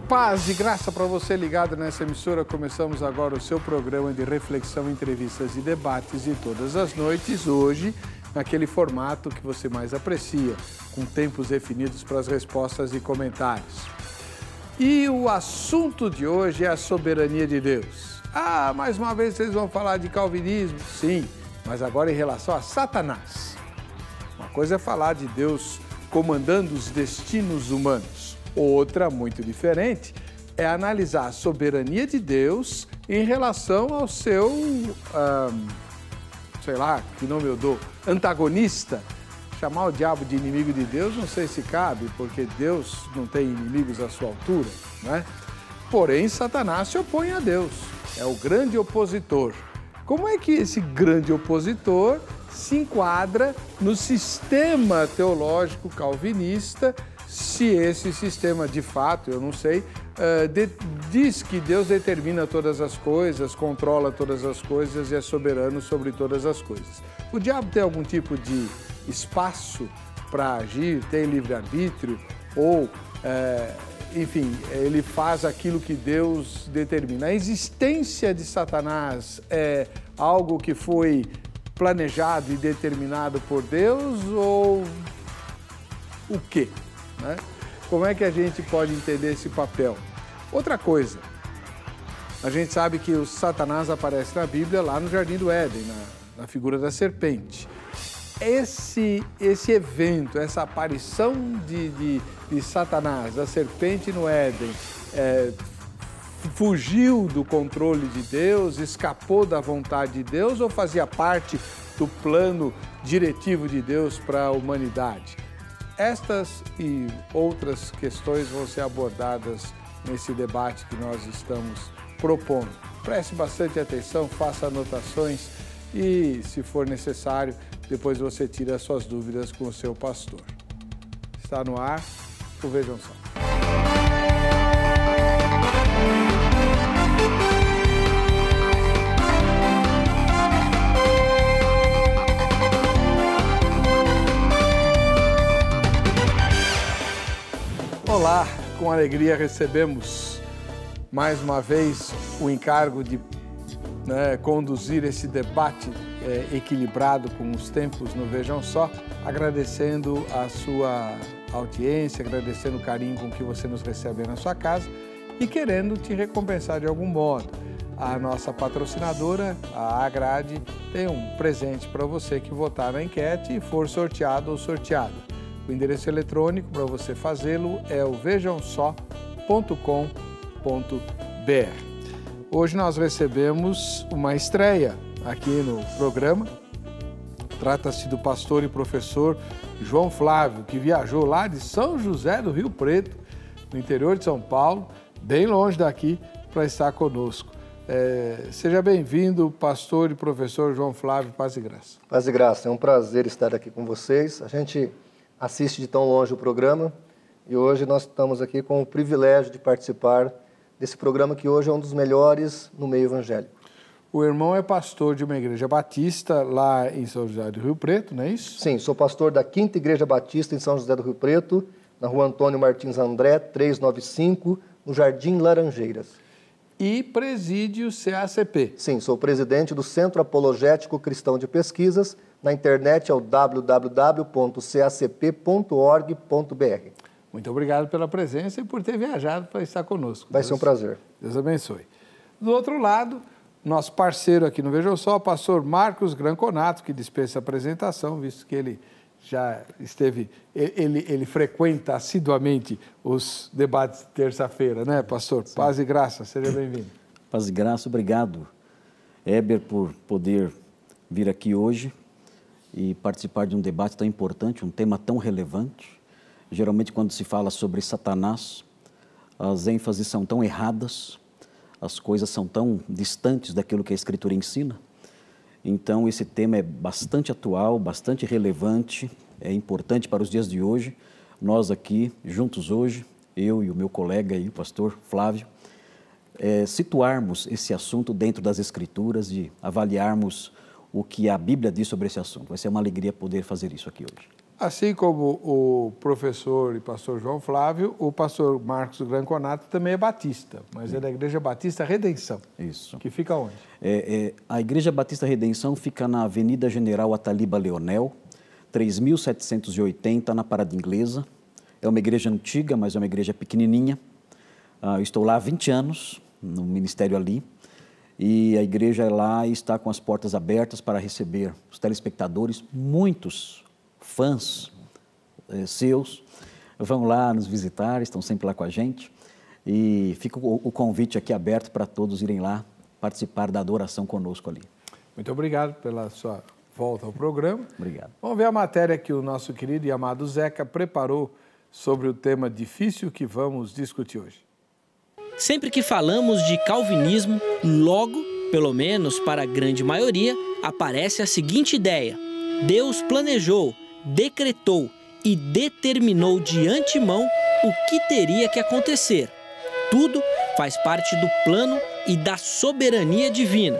Paz e graça para você ligado nessa emissora. Começamos agora o seu programa de reflexão, entrevistas e debates de todas as noites. Hoje, naquele formato que você mais aprecia, com tempos definidos para as respostas e comentários. E o assunto de hoje é a soberania de Deus. Mais uma vez vocês vão falar de calvinismo? Sim, mas agora em relação a Satanás. Uma coisa é falar de Deus comandando os destinos humanos. Outra, muito diferente, é analisar a soberania de Deus em relação ao seu, sei lá, que nome eu dou, antagonista. Chamar o diabo de inimigo de Deus não sei se cabe, porque Deus não tem inimigos à sua altura, né? Porém, Satanás se opõe a Deus, é o grande opositor. Como é que esse grande opositor se enquadra no sistema teológico calvinista, se esse sistema de fato, eu não sei, diz que Deus determina todas as coisas, controla todas as coisas e é soberano sobre todas as coisas. O diabo tem algum tipo de espaço para agir, tem livre-arbítrio ou, enfim, ele faz aquilo que Deus determina. A existência de Satanás é algo que foi planejado e determinado por Deus ou o quê? Né? Como é que a gente pode entender esse papel? Outra coisa, a gente sabe que o Satanás aparece na Bíblia lá no Jardim do Éden, na figura da serpente. Esse evento, essa aparição de Satanás, da serpente no Éden, fugiu do controle de Deus, escapou da vontade de Deus ou fazia parte do plano diretivo de Deus para a humanidade? Estas e outras questões vão ser abordadas nesse debate que nós estamos propondo. Preste bastante atenção, faça anotações e, se for necessário, depois você tira as suas dúvidas com o seu pastor. Está no ar o Vejam Só. Olá, com alegria recebemos mais uma vez o encargo de conduzir esse debate equilibrado com os tempos no Vejam Só, agradecendo a sua audiência, agradecendo o carinho com que você nos recebe na sua casa e querendo te recompensar de algum modo. A nossa patrocinadora, a Agrade, tem um presente para você que votar na enquete e for sorteado ou sorteada. O endereço eletrônico para você fazê-lo é o vejamsó.com.br. Hoje nós recebemos uma estreia aqui no programa. Trata-se do pastor e professor João Flávio, que viajou lá de São José do Rio Preto, no interior de São Paulo, bem longe daqui, para estar conosco. Seja bem-vindo, pastor e professor João Flávio, paz e graça. Paz e graça, é um prazer estar aqui com vocês. A gente assiste de tão longe o programa e hoje nós estamos aqui com o privilégio de participar desse programa que hoje é um dos melhores no meio evangélico. O irmão é pastor de uma igreja batista lá em São José do Rio Preto, não é isso? Sim, sou pastor da 5ª Igreja Batista em São José do Rio Preto, na rua Antônio Martins André, 395, no Jardim Laranjeiras. E preside o CACP. Sim, sou presidente do Centro Apologético Cristão de Pesquisas. Na internet é o www.cacp.org.br. Muito obrigado pela presença e por ter viajado para estar conosco. Vai ser um prazer. Deus abençoe. Do outro lado, nosso parceiro aqui no Vejam Só, o pastor Marcos Granconato, que dispensa apresentação, visto que ele já esteve, ele frequenta assiduamente os debates de terça-feira, né, pastor? Sim. Paz e graça, seja bem-vindo. Paz e graça, obrigado, Heber, por poder vir aqui hoje e participar de um debate tão importante, um tema tão relevante. Geralmente, quando se fala sobre Satanás, as ênfases são tão erradas, as coisas são tão distantes daquilo que a Escritura ensina. Então, esse tema é bastante atual, bastante relevante, é importante para os dias de hoje. Nós aqui, juntos hoje, eu e o meu colega aí, o pastor Flávio, situarmos esse assunto dentro das Escrituras e avaliarmos o que a Bíblia diz sobre esse assunto. Vai ser uma alegria poder fazer isso aqui hoje. Assim como o professor e pastor João Flávio, o pastor Marcos Granconato também é batista, mas é da Igreja Batista Redenção. Isso. Que fica onde? A Igreja Batista Redenção fica na Avenida General Ataliba Leonel, 3.780, na Parada Inglesa. É uma igreja antiga, mas é uma igreja pequenininha. Eu estou lá há 20 anos, no ministério ali, e a igreja lá está com as portas abertas para receber os telespectadores, muitos fãs seus vão lá nos visitar, estão sempre lá com a gente, e fica o convite aqui aberto para todos irem lá participar da adoração conosco ali. Muito obrigado pela sua volta ao programa. Obrigado. Vamos ver a matéria que o nosso querido e amado Zeca preparou sobre o tema difícil que vamos discutir hoje. Sempre que falamos de calvinismo, logo, pelo menos para a grande maioria, aparece a seguinte ideia: Deus planejou, decretou e determinou de antemão o que teria que acontecer. Tudo faz parte do plano e da soberania divina.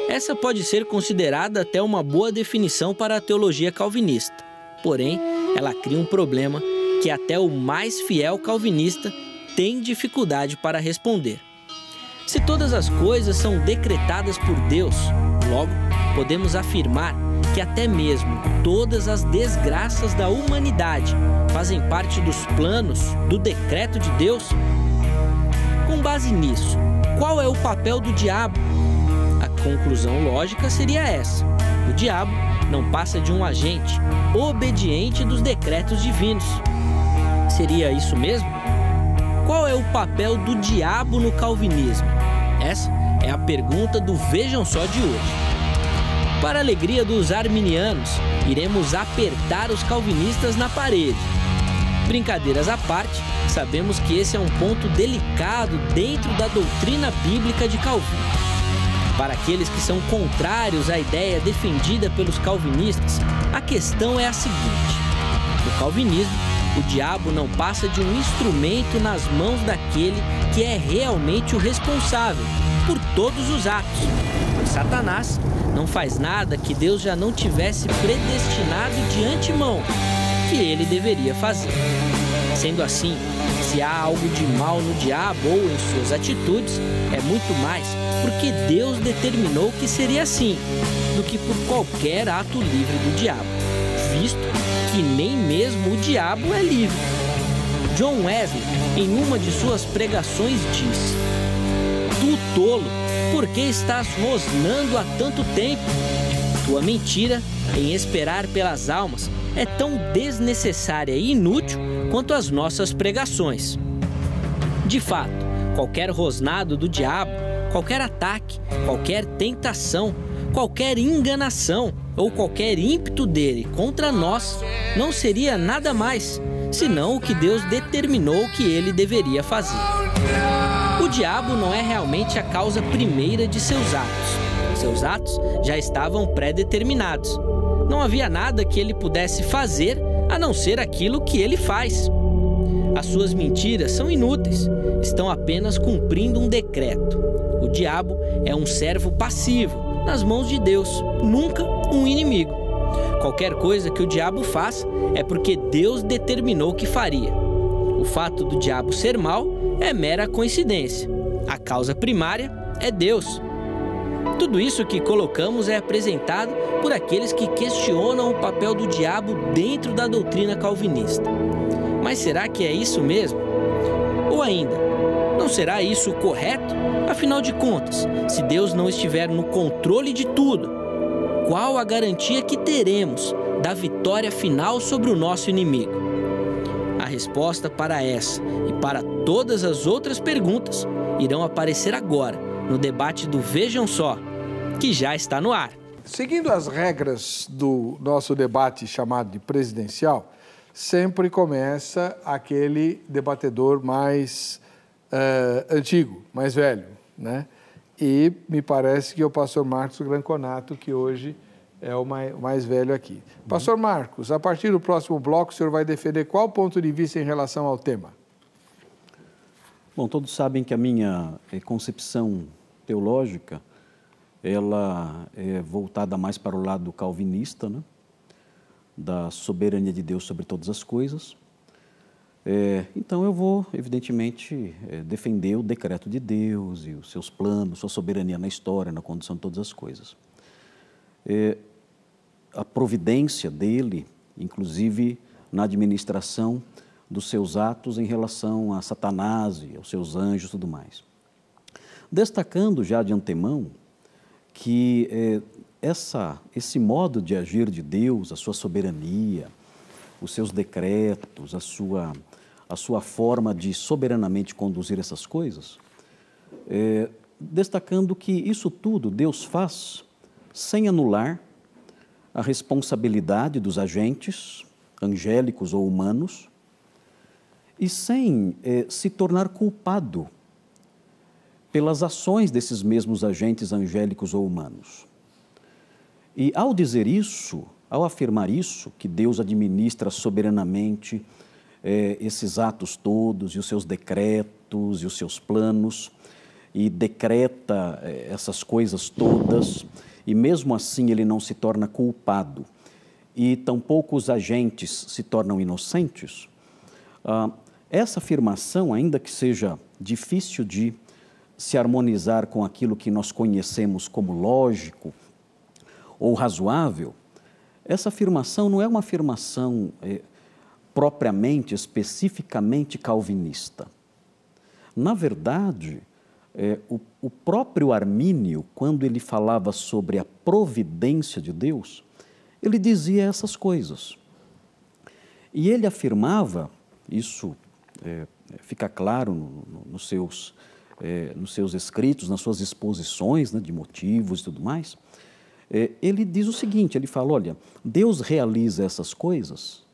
Essa pode ser considerada até uma boa definição para a teologia calvinista. Porém, ela cria um problema que até o mais fiel calvinista tem dificuldade para responder. Se todas as coisas são decretadas por Deus, logo, podemos afirmar que até mesmo todas as desgraças da humanidade fazem parte dos planos, do decreto de Deus? Com base nisso, qual é o papel do diabo? A conclusão lógica seria essa: o diabo não passa de um agente obediente dos decretos divinos. Seria isso mesmo? Qual é o papel do diabo no calvinismo? Essa é a pergunta do Vejam Só de hoje. Para a alegria dos arminianos, iremos apertar os calvinistas na parede. Brincadeiras à parte, sabemos que esse é um ponto delicado dentro da doutrina bíblica de Calvino. Para aqueles que são contrários à ideia defendida pelos calvinistas, a questão é a seguinte: no calvinismo, o diabo não passa de um instrumento nas mãos daquele que é realmente o responsável por todos os atos. Pois Satanás não faz nada que Deus já não tivesse predestinado de antemão que ele deveria fazer. Sendo assim, se há algo de mal no diabo ou em suas atitudes, é muito mais porque Deus determinou que seria assim, do que por qualquer ato livre do diabo, visto que nem mesmo o diabo é livre. John Wesley, em uma de suas pregações, disse: "Tu tolo, por que estás rosnando há tanto tempo? Tua mentira em esperar pelas almas é tão desnecessária e inútil quanto as nossas pregações." De fato, qualquer rosnado do diabo, qualquer ataque, qualquer tentação, qualquer enganação ou qualquer ímpeto dele contra nós não seria nada mais senão o que Deus determinou que ele deveria fazer. O diabo não é realmente a causa primeira de seus atos. Seus atos já estavam pré-determinados. Não havia nada que ele pudesse fazer a não ser aquilo que ele faz. As suas mentiras são inúteis, estão apenas cumprindo um decreto. O diabo é um servo passivo nas mãos de Deus, nunca um inimigo. Qualquer coisa que o diabo faz é porque Deus determinou que faria. O fato do diabo ser mau é mera coincidência. A causa primária é Deus. Tudo isso que colocamos é apresentado por aqueles que questionam o papel do diabo dentro da doutrina calvinista. Mas será que é isso mesmo? Ou ainda, não será isso correto? Afinal de contas, se Deus não estiver no controle de tudo, qual a garantia que teremos da vitória final sobre o nosso inimigo? A resposta para essa e para todas as outras perguntas irão aparecer agora no debate do Vejam Só, que já está no ar. Seguindo as regras do nosso debate chamado de presidencial, sempre começa aquele debatedor mais antigo, mais velho, né? E me parece que é o pastor Marcos Granconato, que hoje é o mais velho aqui. Pastor Marcos, a partir do próximo bloco, o senhor vai defender qual ponto de vista em relação ao tema? Bom, todos sabem que a minha concepção teológica, ela é voltada mais para o lado calvinista, né? da soberania de Deus sobre todas as coisas. Então eu vou, evidentemente, defender o decreto de Deus e os seus planos, sua soberania na história, na condução de todas as coisas. A providência dele, inclusive na administração dos seus atos em relação a Satanás e aos seus anjos e tudo mais. Destacando já de antemão que esse modo de agir de Deus, a sua soberania, os seus decretos, a sua forma de soberanamente conduzir essas coisas, destacando que isso tudo Deus faz sem anular a responsabilidade dos agentes, angélicos ou humanos, e sem se tornar culpado pelas ações desses mesmos agentes angélicos ou humanos. E ao dizer isso, ao afirmar isso, que Deus administra soberanamente esses atos todos e os seus decretos e os seus planos, e decreta essas coisas todas, e mesmo assim ele não se torna culpado, e tampouco os agentes se tornam inocentes, essa afirmação, ainda que seja difícil de se harmonizar com aquilo que nós conhecemos como lógico ou razoável, essa afirmação não é uma afirmação propriamente, especificamente calvinista. Na verdade, o próprio Armínio, quando ele falava sobre a providência de Deus, ele dizia essas coisas. E ele afirmava, isso fica claro nos seus escritos, nas suas exposições, né, de motivos e tudo mais, ele diz o seguinte, ele fala, olha, Deus realiza essas coisas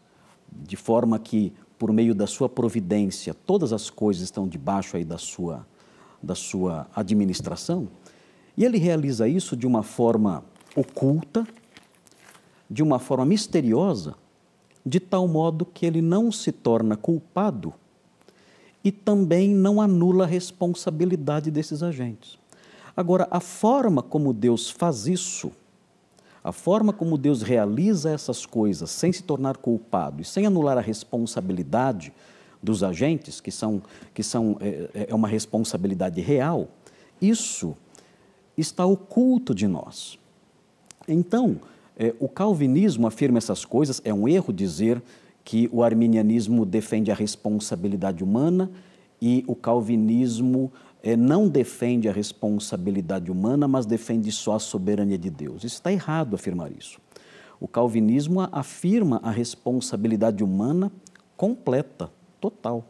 de forma que, por meio da sua providência, todas as coisas estão debaixo aí da sua administração, e ele realiza isso de uma forma oculta, de uma forma misteriosa, de tal modo que ele não se torna culpado e também não anula a responsabilidade desses agentes. Agora, a forma como Deus faz isso, a forma como Deus realiza essas coisas sem se tornar culpado e sem anular a responsabilidade dos agentes, que é uma responsabilidade real, isso está oculto de nós. Então, o calvinismo afirma essas coisas, é um erro dizer que o arminianismo defende a responsabilidade humana e o calvinismo não defende a responsabilidade humana, mas defende só a soberania de Deus. Isso está errado afirmar isso. O calvinismo afirma a responsabilidade humana completa, total,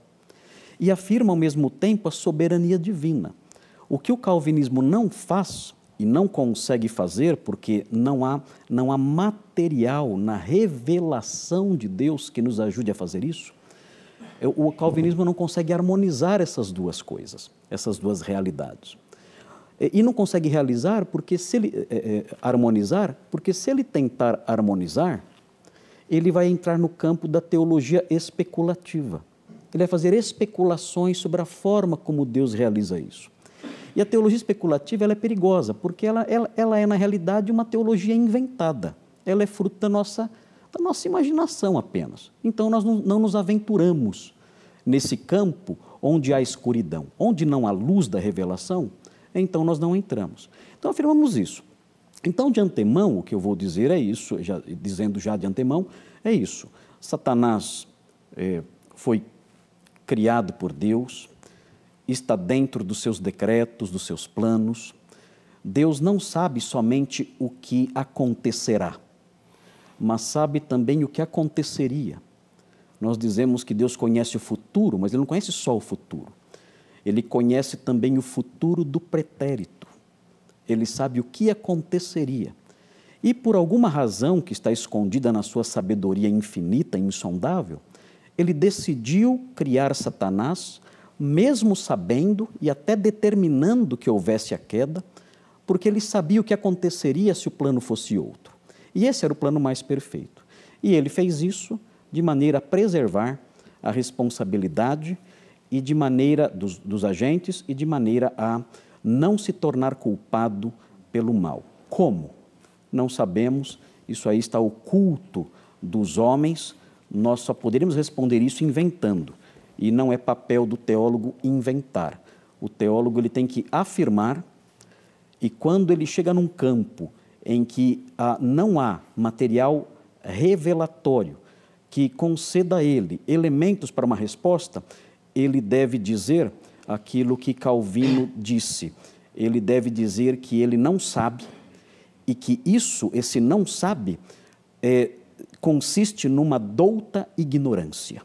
e afirma ao mesmo tempo a soberania divina. O que o calvinismo não faz e não consegue fazer, porque não há material na revelação de Deus que nos ajude a fazer isso, o calvinismo não consegue harmonizar essas duas coisas, essas duas realidades. E não consegue realizar porque harmonizar, porque se ele tentar harmonizar, ele vai entrar no campo da teologia especulativa. Ele vai fazer especulações sobre a forma como Deus realiza isso. E a teologia especulativa ela é perigosa, porque ela é, na realidade, uma teologia inventada. Ela é fruto da nossa imaginação apenas. Então, nós não nos aventuramos nesse campo onde há escuridão, onde não há luz da revelação, então nós não entramos. Então, afirmamos isso. Então, de antemão, o que eu vou dizer é isso, dizendo já de antemão, é isso. Satanás foi criado por Deus, está dentro dos seus decretos, dos seus planos. Deus não sabe somente o que acontecerá, mas sabe também o que aconteceria. Nós dizemos que Deus conhece o futuro, mas Ele não conhece só o futuro. Ele conhece também o futuro do pretérito. Ele sabe o que aconteceria. E por alguma razão que está escondida na sua sabedoria infinita e insondável, Ele decidiu criar Satanás, mesmo sabendo e até determinando que houvesse a queda, porque Ele sabia o que aconteceria se o plano fosse outro. E esse era o plano mais perfeito. E Ele fez isso de maneira a preservar a responsabilidade e de maneira dos agentes e de maneira a não se tornar culpado pelo mal. Como? Não sabemos, isso aí está oculto dos homens, nós só poderíamos responder isso inventando. E não é papel do teólogo inventar. O teólogo ele tem que afirmar, e quando ele chega num campo em que não há material revelatório que conceda a ele elementos para uma resposta, ele deve dizer aquilo que Calvino disse. Ele deve dizer que ele não sabe e que esse não sabe, consiste numa douta ignorância.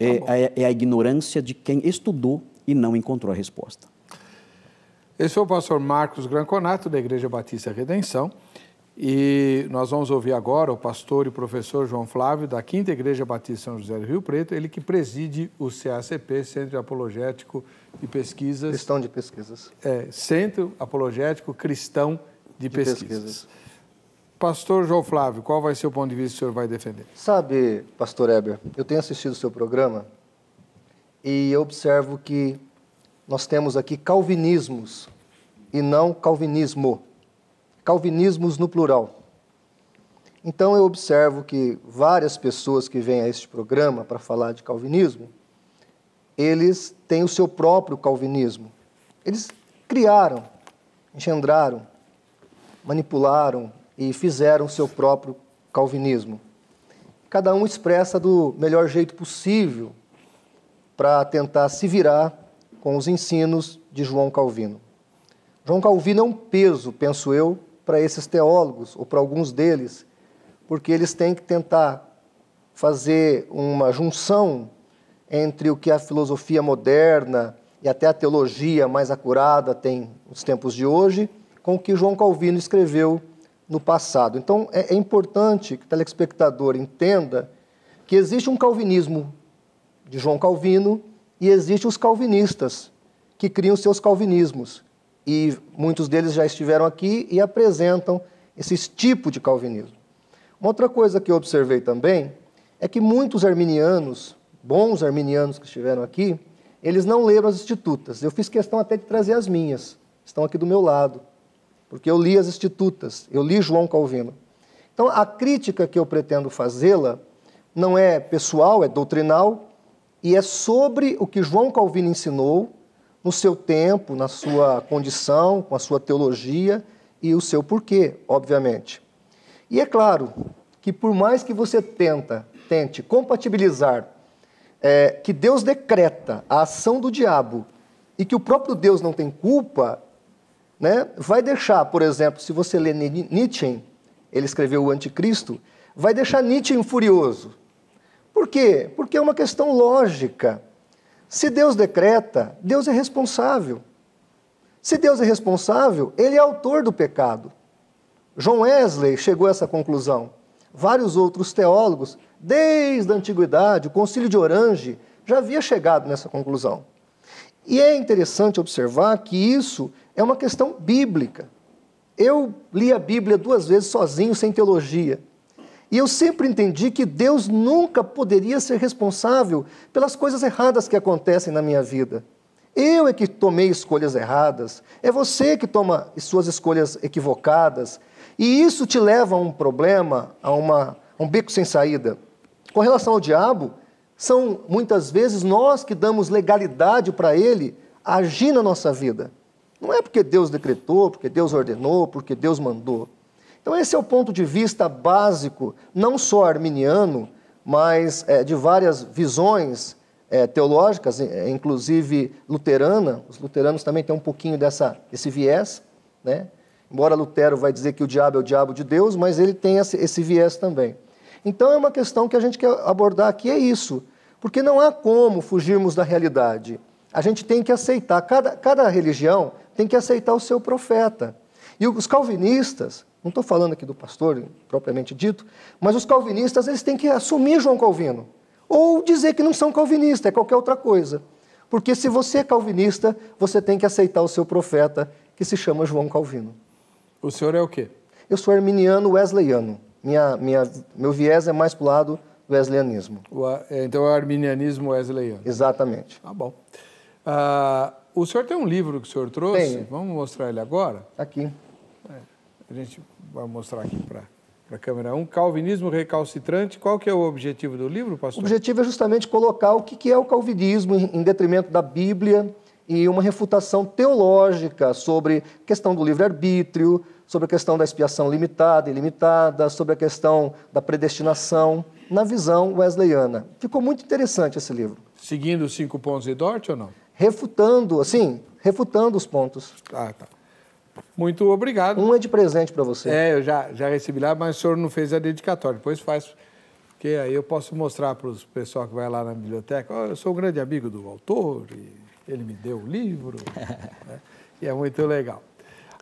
É a ignorância de quem estudou e não encontrou a resposta. Esse foi o pastor Marcos Granconato, da Igreja Batista Redenção. E nós vamos ouvir agora o pastor e professor João Flávio, da 5ª Igreja Batista São José do Rio Preto, ele que preside o CACP, Centro Apologético de Pesquisas... Cristão de Pesquisas. Centro Apologético Cristão de Pesquisas. Pastor João Flávio, qual vai ser o ponto de vista que o senhor vai defender? Sabe, pastor Heber, eu tenho assistido o seu programa e eu observo que nós temos aqui calvinismos e não calvinismo. Calvinismos no plural. Então eu observo que várias pessoas que vêm a este programa para falar de calvinismo, eles têm o seu próprio calvinismo. Eles criaram, engendraram, manipularam e fizeram o seu próprio calvinismo. Cada um expressa do melhor jeito possível para tentar se virar com os ensinos de João Calvino. João Calvino é um peso, penso eu, para esses teólogos, ou para alguns deles, porque eles têm que tentar fazer uma junção entre o que a filosofia moderna e até a teologia mais acurada tem nos tempos de hoje, com o que João Calvino escreveu no passado. Então, é importante que o telespectador entenda que existe um calvinismo de João Calvino e existem os calvinistas, que criam seus calvinismos. E muitos deles já estiveram aqui e apresentam esse tipo de calvinismo. Uma outra coisa que eu observei também é que muitos arminianos, bons arminianos que estiveram aqui, eles não leram as Institutas. Eu fiz questão até de trazer as minhas, estão aqui do meu lado, porque eu li as Institutas, eu li João Calvino. Então, a crítica que eu pretendo fazê-la não é pessoal, é doutrinal, e é sobre o que João Calvino ensinou no seu tempo, na sua condição, com a sua teologia e o seu porquê, obviamente. E é claro que por mais que você tente compatibilizar que Deus decreta a ação do diabo e que o próprio Deus não tem culpa, né, vai deixar, por exemplo, se você ler Nietzsche, ele escreveu o Anticristo, vai deixar Nietzsche furioso. Por quê? Porque é uma questão lógica. Se Deus decreta, Deus é responsável. Se Deus é responsável, Ele é autor do pecado. John Wesley chegou a essa conclusão. Vários outros teólogos, desde a antiguidade, o Concílio de Orange, já havia chegado nessa conclusão. E é interessante observar que isso é uma questão bíblica. Eu li a Bíblia 2 vezes sozinho, sem teologia. E eu sempre entendi que Deus nunca poderia ser responsável pelas coisas erradas que acontecem na minha vida. Eu é que tomei escolhas erradas, é você que toma suas escolhas equivocadas, e isso te leva a um problema, a um beco sem saída. Com relação ao diabo, são muitas vezes nós que damos legalidade para ele agir na nossa vida. Não é porque Deus decretou, porque Deus ordenou, porque Deus mandou. Então esse é o ponto de vista básico, não só arminiano, mas de várias visões teológicas, inclusive luterana. Os luteranos também têm um pouquinho desse viés, né? Embora Lutero vai dizer que o diabo é o diabo de Deus, mas ele tem esse viés também. Então é uma questão que a gente quer abordar aqui, é isso. Porque não há como fugirmos da realidade. A gente tem que aceitar, cada religião tem que aceitar o seu profeta. E os calvinistas, não estou falando aqui do pastor propriamente dito, mas os calvinistas eles têm que assumir João Calvino. Ou dizer que não são calvinistas, é qualquer outra coisa. Porque se você é calvinista, você tem que aceitar o seu profeta, que se chama João Calvino. O senhor é o quê? Eu sou arminiano wesleyano. Meu viés é mais para o lado do wesleyanismo. Então é o arminianismo wesleyano. Exatamente. Tá bom. O senhor tem um livro que o senhor trouxe? Tenho. Vamos mostrar ele agora? Aqui. A gente vai mostrar aqui para para a câmera 1, Calvinismo Recalcitrante. Qual que é o objetivo do livro, pastor? O objetivo é justamente colocar o que é o calvinismo em detrimento da Bíblia e uma refutação teológica sobre a questão do livre-arbítrio, sobre a questão da expiação limitada e ilimitada, sobre a questão da predestinação, na visão wesleyana. Ficou muito interessante esse livro. Seguindo os 5 pontos de Dort ou não? Refutando os pontos. Ah, tá. Muito obrigado. Um é de presente para você. Eu já recebi lá, mas o senhor não fez a dedicatória. Depois faz, porque aí eu posso mostrar para o pessoal que vai lá na biblioteca, eu sou um grande amigo do autor, e ele me deu o livro, né? E é muito legal.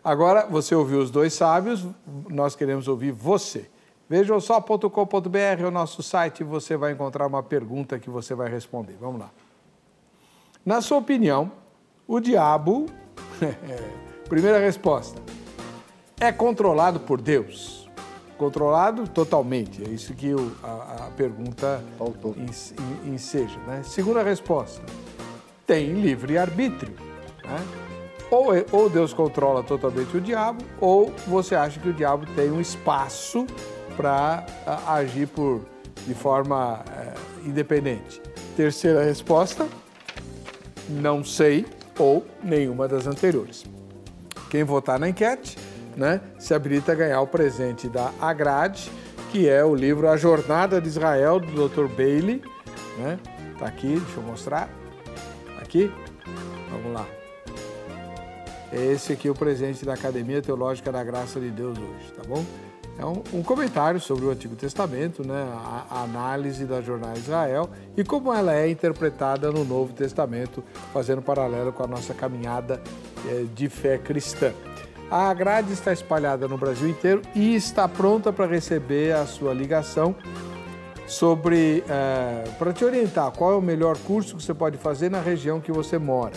Agora, você ouviu os dois sábios, nós queremos ouvir você. Vejamsó.com.br é o nosso site e você vai encontrar uma pergunta que você vai responder. Vamos lá. Na sua opinião, o diabo... Primeira resposta. É controlado por Deus? Controlado totalmente. É isso que a pergunta enseja, né? Segunda resposta. Tem livre-arbítrio, né? Ou Deus controla totalmente o diabo, ou você acha que o diabo tem um espaço para agir de forma independente. Terceira resposta. Não sei, ou nenhuma das anteriores. Quem votar na enquete, né, se habilita a ganhar o presente da Agrade, que é o livro A Jornada de Israel, do Dr. Bailey. Né? Tá aqui, deixa eu mostrar. Aqui, vamos lá. Esse aqui é o presente da Academia Teológica da Graça de Deus hoje, tá bom? É um comentário sobre o Antigo Testamento, né, a análise da Jornada de Israel e como ela é interpretada no Novo Testamento, fazendo paralelo com a nossa caminhada de fé cristã. A grade está espalhada no Brasil inteiro e está pronta para receber a sua ligação para te orientar qual é o melhor curso que você pode fazer na região que você mora.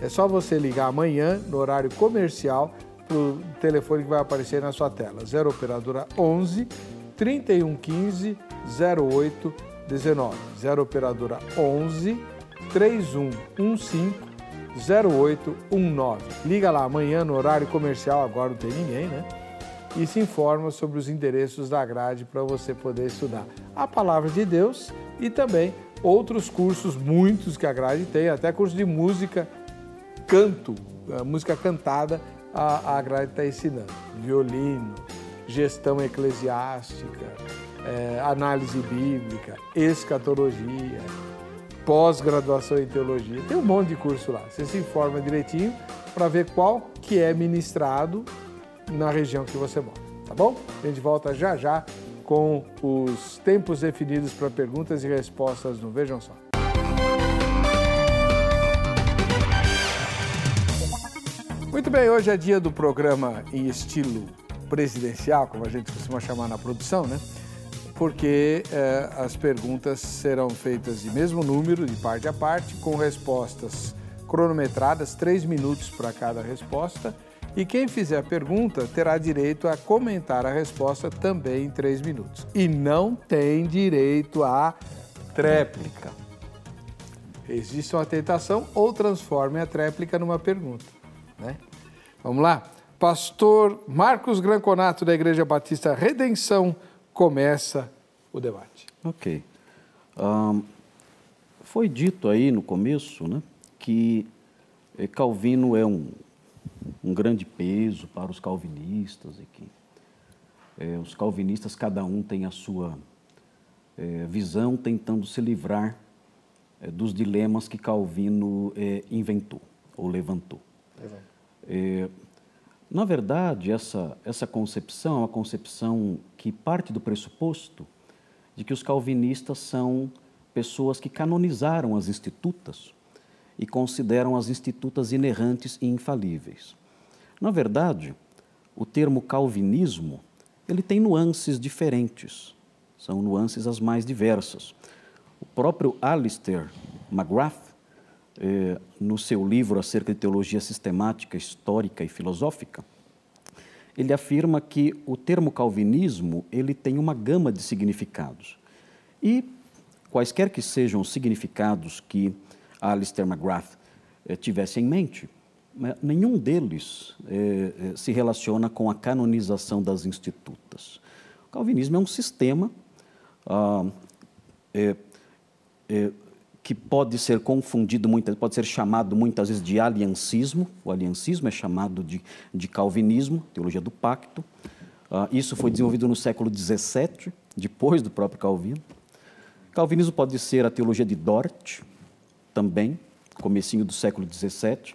É só você ligar amanhã, no horário comercial, para o telefone que vai aparecer na sua tela. 0 operadora 11 3115 0819. 0 operadora 11 3115 0819. Liga lá amanhã no horário comercial, agora não tem ninguém, né? E se informa sobre os endereços da grade para você poder estudar a Palavra de Deus e também outros cursos, muitos que a grade tem, até curso de música, canto, música cantada, a grade está ensinando. Violino, gestão eclesiástica, análise bíblica, escatologia, pós-graduação em teologia. Tem um monte de curso lá. Você se informa direitinho para ver qual que é ministrado na região que você mora, tá bom? A gente volta já já com os tempos definidos para perguntas e respostas no Vejam Só. Muito bem, hoje é dia do programa em estilo presidencial, como a gente costuma chamar na produção, né? Porque as perguntas serão feitas de mesmo número, de parte a parte, com respostas cronometradas, 3 minutos para cada resposta. E quem fizer a pergunta terá direito a comentar a resposta também em 3 minutos. E não tem direito à tréplica. Existe uma tentação, ou transforme a tréplica numa pergunta, né? Vamos lá? Pastor Marcos Granconato, da Igreja Batista Redenção, começa o debate. Ok. Foi dito aí no começo, né, que Calvino é um grande peso para os calvinistas e que os calvinistas, cada um tem a sua visão, tentando se livrar dos dilemas que Calvino inventou ou levantou. Na verdade, essa concepção é uma concepção que parte do pressuposto de que os calvinistas são pessoas que canonizaram as institutas e consideram as institutas inerrantes e infalíveis. Na verdade, o termo calvinismo, ele tem nuances diferentes, são nuances as mais diversas. O próprio Alistair McGrath, no seu livro acerca de teologia sistemática, histórica e filosófica, ele afirma que o termo calvinismo ele tem uma gama de significados. E, quaisquer que sejam os significados que Alistair McGrath tivesse em mente, nenhum deles se relaciona com a canonização das institutas. O calvinismo é um sistema que pode ser confundido, pode ser chamado muitas vezes de aliancismo. O aliancismo é chamado de calvinismo, teologia do pacto. Isso foi desenvolvido no século XVII, depois do próprio Calvino. Calvinismo pode ser a teologia de Dort, também, comecinho do século XVII.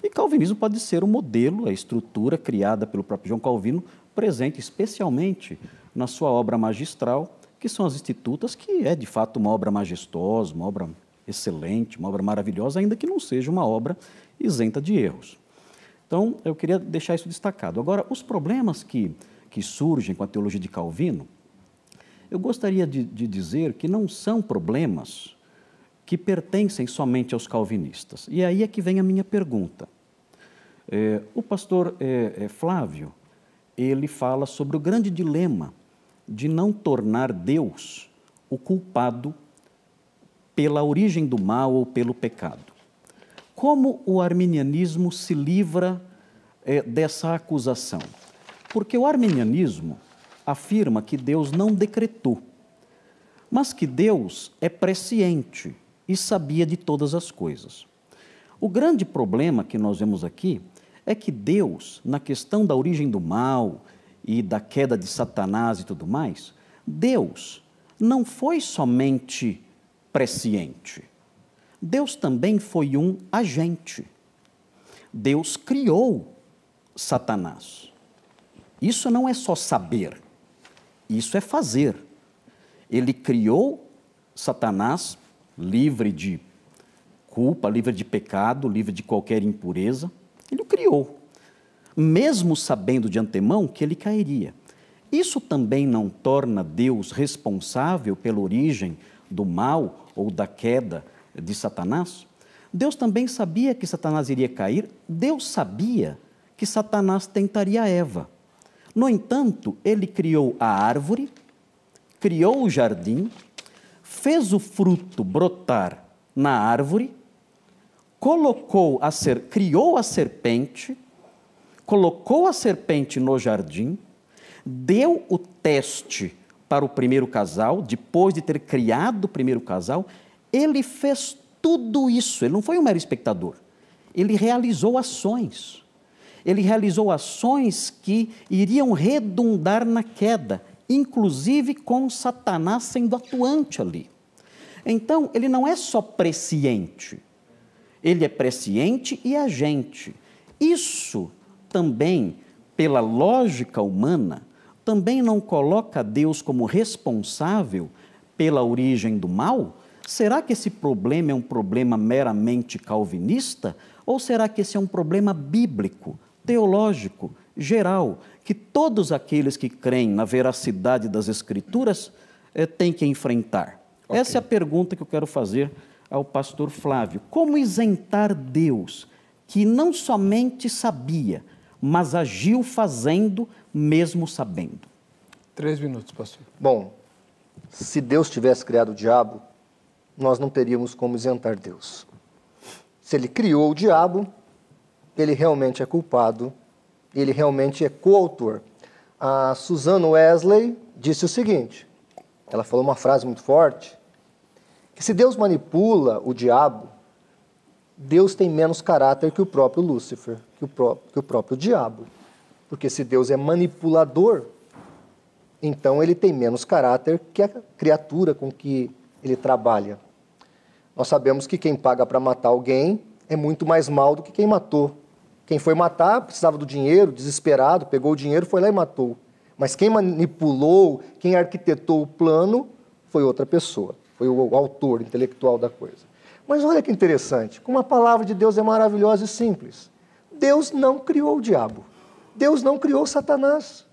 E calvinismo pode ser o modelo, a estrutura criada pelo próprio João Calvino, presente especialmente na sua obra magistral, que são as Institutas, que é de fato uma obra majestosa, uma obra excelente, uma obra maravilhosa, ainda que não seja uma obra isenta de erros. Então, eu queria deixar isso destacado. Agora, os problemas que surgem com a teologia de Calvino, eu gostaria de dizer que não são problemas que pertencem somente aos calvinistas. E aí é que vem a minha pergunta. O pastor Flávio, ele fala sobre o grande dilema de não tornar Deus o culpado pela origem do mal ou pelo pecado. Como o arminianismo se livra dessa acusação? Porque o arminianismo afirma que Deus não decretou, mas que Deus é presciente e sabia de todas as coisas. O grande problema que nós vemos aqui é que Deus, na questão da origem do mal e da queda de Satanás e tudo mais, Deus não foi somente presciente. Deus também foi um agente. Deus criou Satanás. Isso não é só saber, isso é fazer. Ele criou Satanás livre de culpa, livre de pecado, livre de qualquer impureza. Ele o criou, mesmo sabendo de antemão que ele cairia. Isso também não torna Deus responsável pela origem do mal ou da queda de Satanás? Deus também sabia que Satanás iria cair, Deus sabia que Satanás tentaria Eva. No entanto, ele criou a árvore, criou o jardim, fez o fruto brotar na árvore, criou a serpente, colocou a serpente no jardim, deu o teste para o primeiro casal, depois de ter criado o primeiro casal, ele fez tudo isso, ele não foi um mero espectador, ele realizou ações. Ele realizou ações que iriam redundar na queda, inclusive com Satanás sendo atuante ali. Então, ele não é só presciente, ele é presciente e agente. Isso também, pela lógica humana, também não coloca Deus como responsável pela origem do mal? Será que esse problema é um problema meramente calvinista? Ou será que esse é um problema bíblico, teológico, geral, que todos aqueles que creem na veracidade das Escrituras têm que enfrentar? Okay. Essa é a pergunta que eu quero fazer ao pastor Flávio. Como isentar Deus, que não somente sabia, mas agiu fazendo, mesmo sabendo? 3 minutos, pastor. Bom, se Deus tivesse criado o diabo, nós não teríamos como isentar Deus. Se ele criou o diabo, ele realmente é culpado, ele realmente é coautor. A Susan Wesley disse o seguinte, ela falou uma frase muito forte, que se Deus manipula o diabo, Deus tem menos caráter que o próprio Lúcifer, que o próprio diabo. Porque se Deus é manipulador, então ele tem menos caráter que a criatura com que ele trabalha. Nós sabemos que quem paga para matar alguém é muito mais mal do que quem matou. Quem foi matar precisava do dinheiro, desesperado, pegou o dinheiro, foi lá e matou. Mas quem manipulou, quem arquitetou o plano, foi outra pessoa, foi o autor intelectual da coisa. Mas olha que interessante, como a palavra de Deus é maravilhosa e simples. Deus não criou o diabo, Deus não criou Satanás.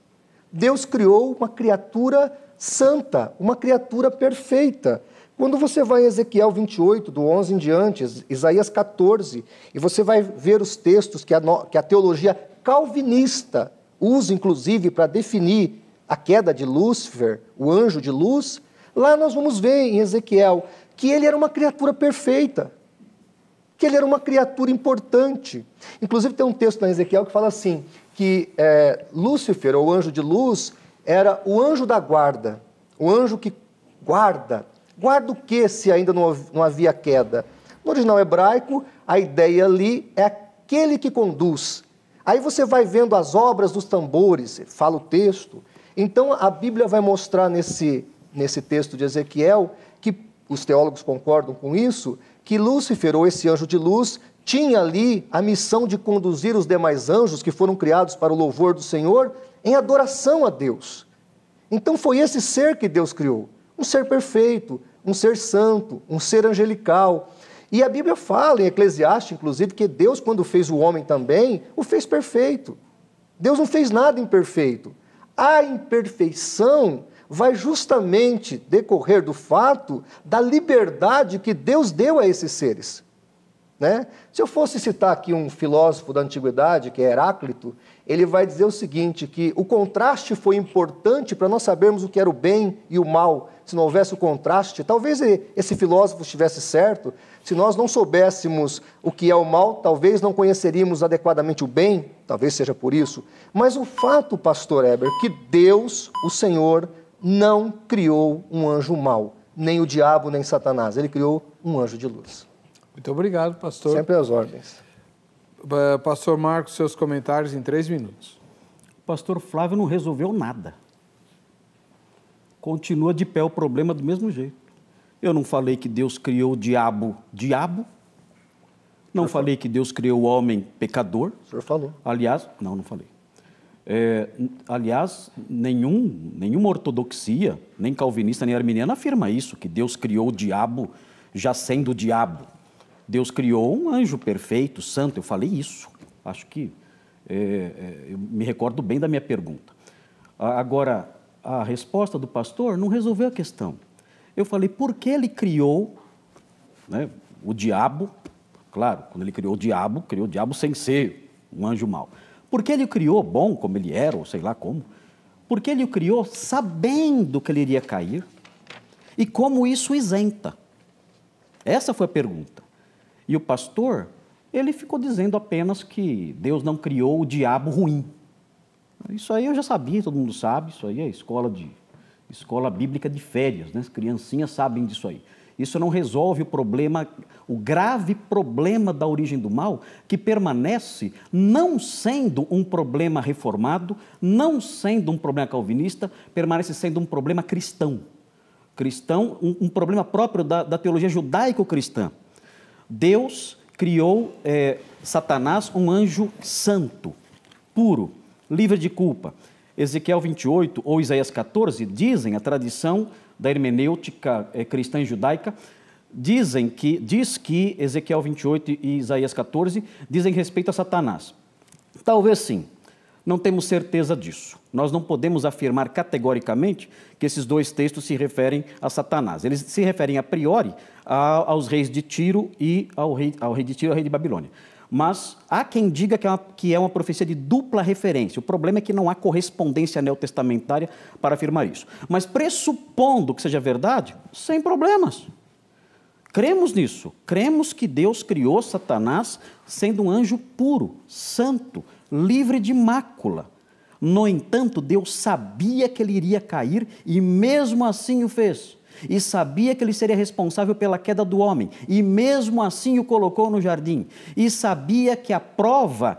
Deus criou uma criatura santa, uma criatura perfeita. Quando você vai em Ezequiel 28, do 11 em diante, Isaías 14, e você vai ver os textos que a teologia calvinista usa, inclusive, para definir a queda de Lúcifer, o anjo de luz, lá nós vamos ver em Ezequiel que ele era uma criatura perfeita, que ele era uma criatura importante. Inclusive tem um texto na Ezequiel que fala assim, que Lúcifer, ou anjo de luz, era o anjo da guarda, o anjo que guarda. Guarda o que se ainda não havia queda? No original hebraico, a ideia ali é aquele que conduz. Aí você vai vendo as obras dos tambores, fala o texto. Então a Bíblia vai mostrar nesse texto de Ezequiel, que os teólogos concordam com isso, que Lúcifer, ou esse anjo de luz, tinha ali a missão de conduzir os demais anjos que foram criados para o louvor do Senhor em adoração a Deus. Então foi esse ser que Deus criou, um ser perfeito, um ser santo, um ser angelical. E a Bíblia fala, em Eclesiastes, inclusive, que Deus, quando fez o homem também, o fez perfeito. Deus não fez nada imperfeito. A imperfeição vai justamente decorrer do fato da liberdade que Deus deu a esses seres. Né? Se eu fosse citar aqui um filósofo da antiguidade, que é Heráclito, ele vai dizer o seguinte, que o contraste foi importante para nós sabermos o que era o bem e o mal. Se não houvesse o contraste, talvez esse filósofo estivesse certo. Se nós não soubéssemos o que é o mal, talvez não conheceríamos adequadamente o bem, talvez seja por isso. Mas o fato, pastor Heber, que Deus, o Senhor, não criou um anjo mau, nem o diabo, nem Satanás. Ele criou um anjo de luz. Muito obrigado, pastor. Sempre às ordens. Pastor Marcos, seus comentários em 3 minutos. O pastor Flávio não resolveu nada. Continua de pé o problema do mesmo jeito. Eu não falei que Deus criou o diabo. Não falei que Deus criou o homem pecador. O senhor falou. Aliás, não falei. Aliás, nenhuma ortodoxia, nem calvinista, nem arminiana afirma isso, que Deus criou o diabo já sendo o diabo. Deus criou um anjo perfeito, santo, eu falei isso. Acho que eu me recordo bem da minha pergunta. Agora, a resposta do pastor não resolveu a questão. Eu falei, por que ele criou, né, o diabo? Claro, quando ele criou o diabo sem ser um anjo mau. Por que ele o criou bom, como ele era, ou sei lá como? Porque ele o criou sabendo que ele iria cair e como isso isenta. Essa foi a pergunta. E o pastor, ele ficou dizendo apenas que Deus não criou o diabo ruim. Isso aí eu já sabia, todo mundo sabe, isso aí é escola bíblica de férias, né? As criancinhas sabem disso aí. Isso não resolve o problema, o grave problema da origem do mal, que permanece não sendo um problema reformado, não sendo um problema calvinista, permanece sendo um problema cristão. Um problema próprio da teologia judaico-cristã. Deus criou Satanás, um anjo santo, puro, livre de culpa. Ezequiel 28 ou Isaías 14 dizem, a tradição da hermenêutica cristã e judaica, diz que Ezequiel 28 e Isaías 14 dizem respeito a Satanás. Talvez sim, não temos certeza disso. Nós não podemos afirmar categoricamente que esses dois textos se referem a Satanás. Eles se referem a priori aos reis de Tiro e ao rei de Tiro e ao rei de Babilônia. Mas há quem diga que é uma profecia de dupla referência. O problema é que não há correspondência neotestamentária para afirmar isso. Mas pressupondo que seja verdade, sem problemas. Cremos nisso. Cremos que Deus criou Satanás sendo um anjo puro, santo, livre de mácula. No entanto, Deus sabia que ele iria cair e mesmo assim o fez. E sabia que ele seria responsável pela queda do homem, e mesmo assim o colocou no jardim. E sabia que a prova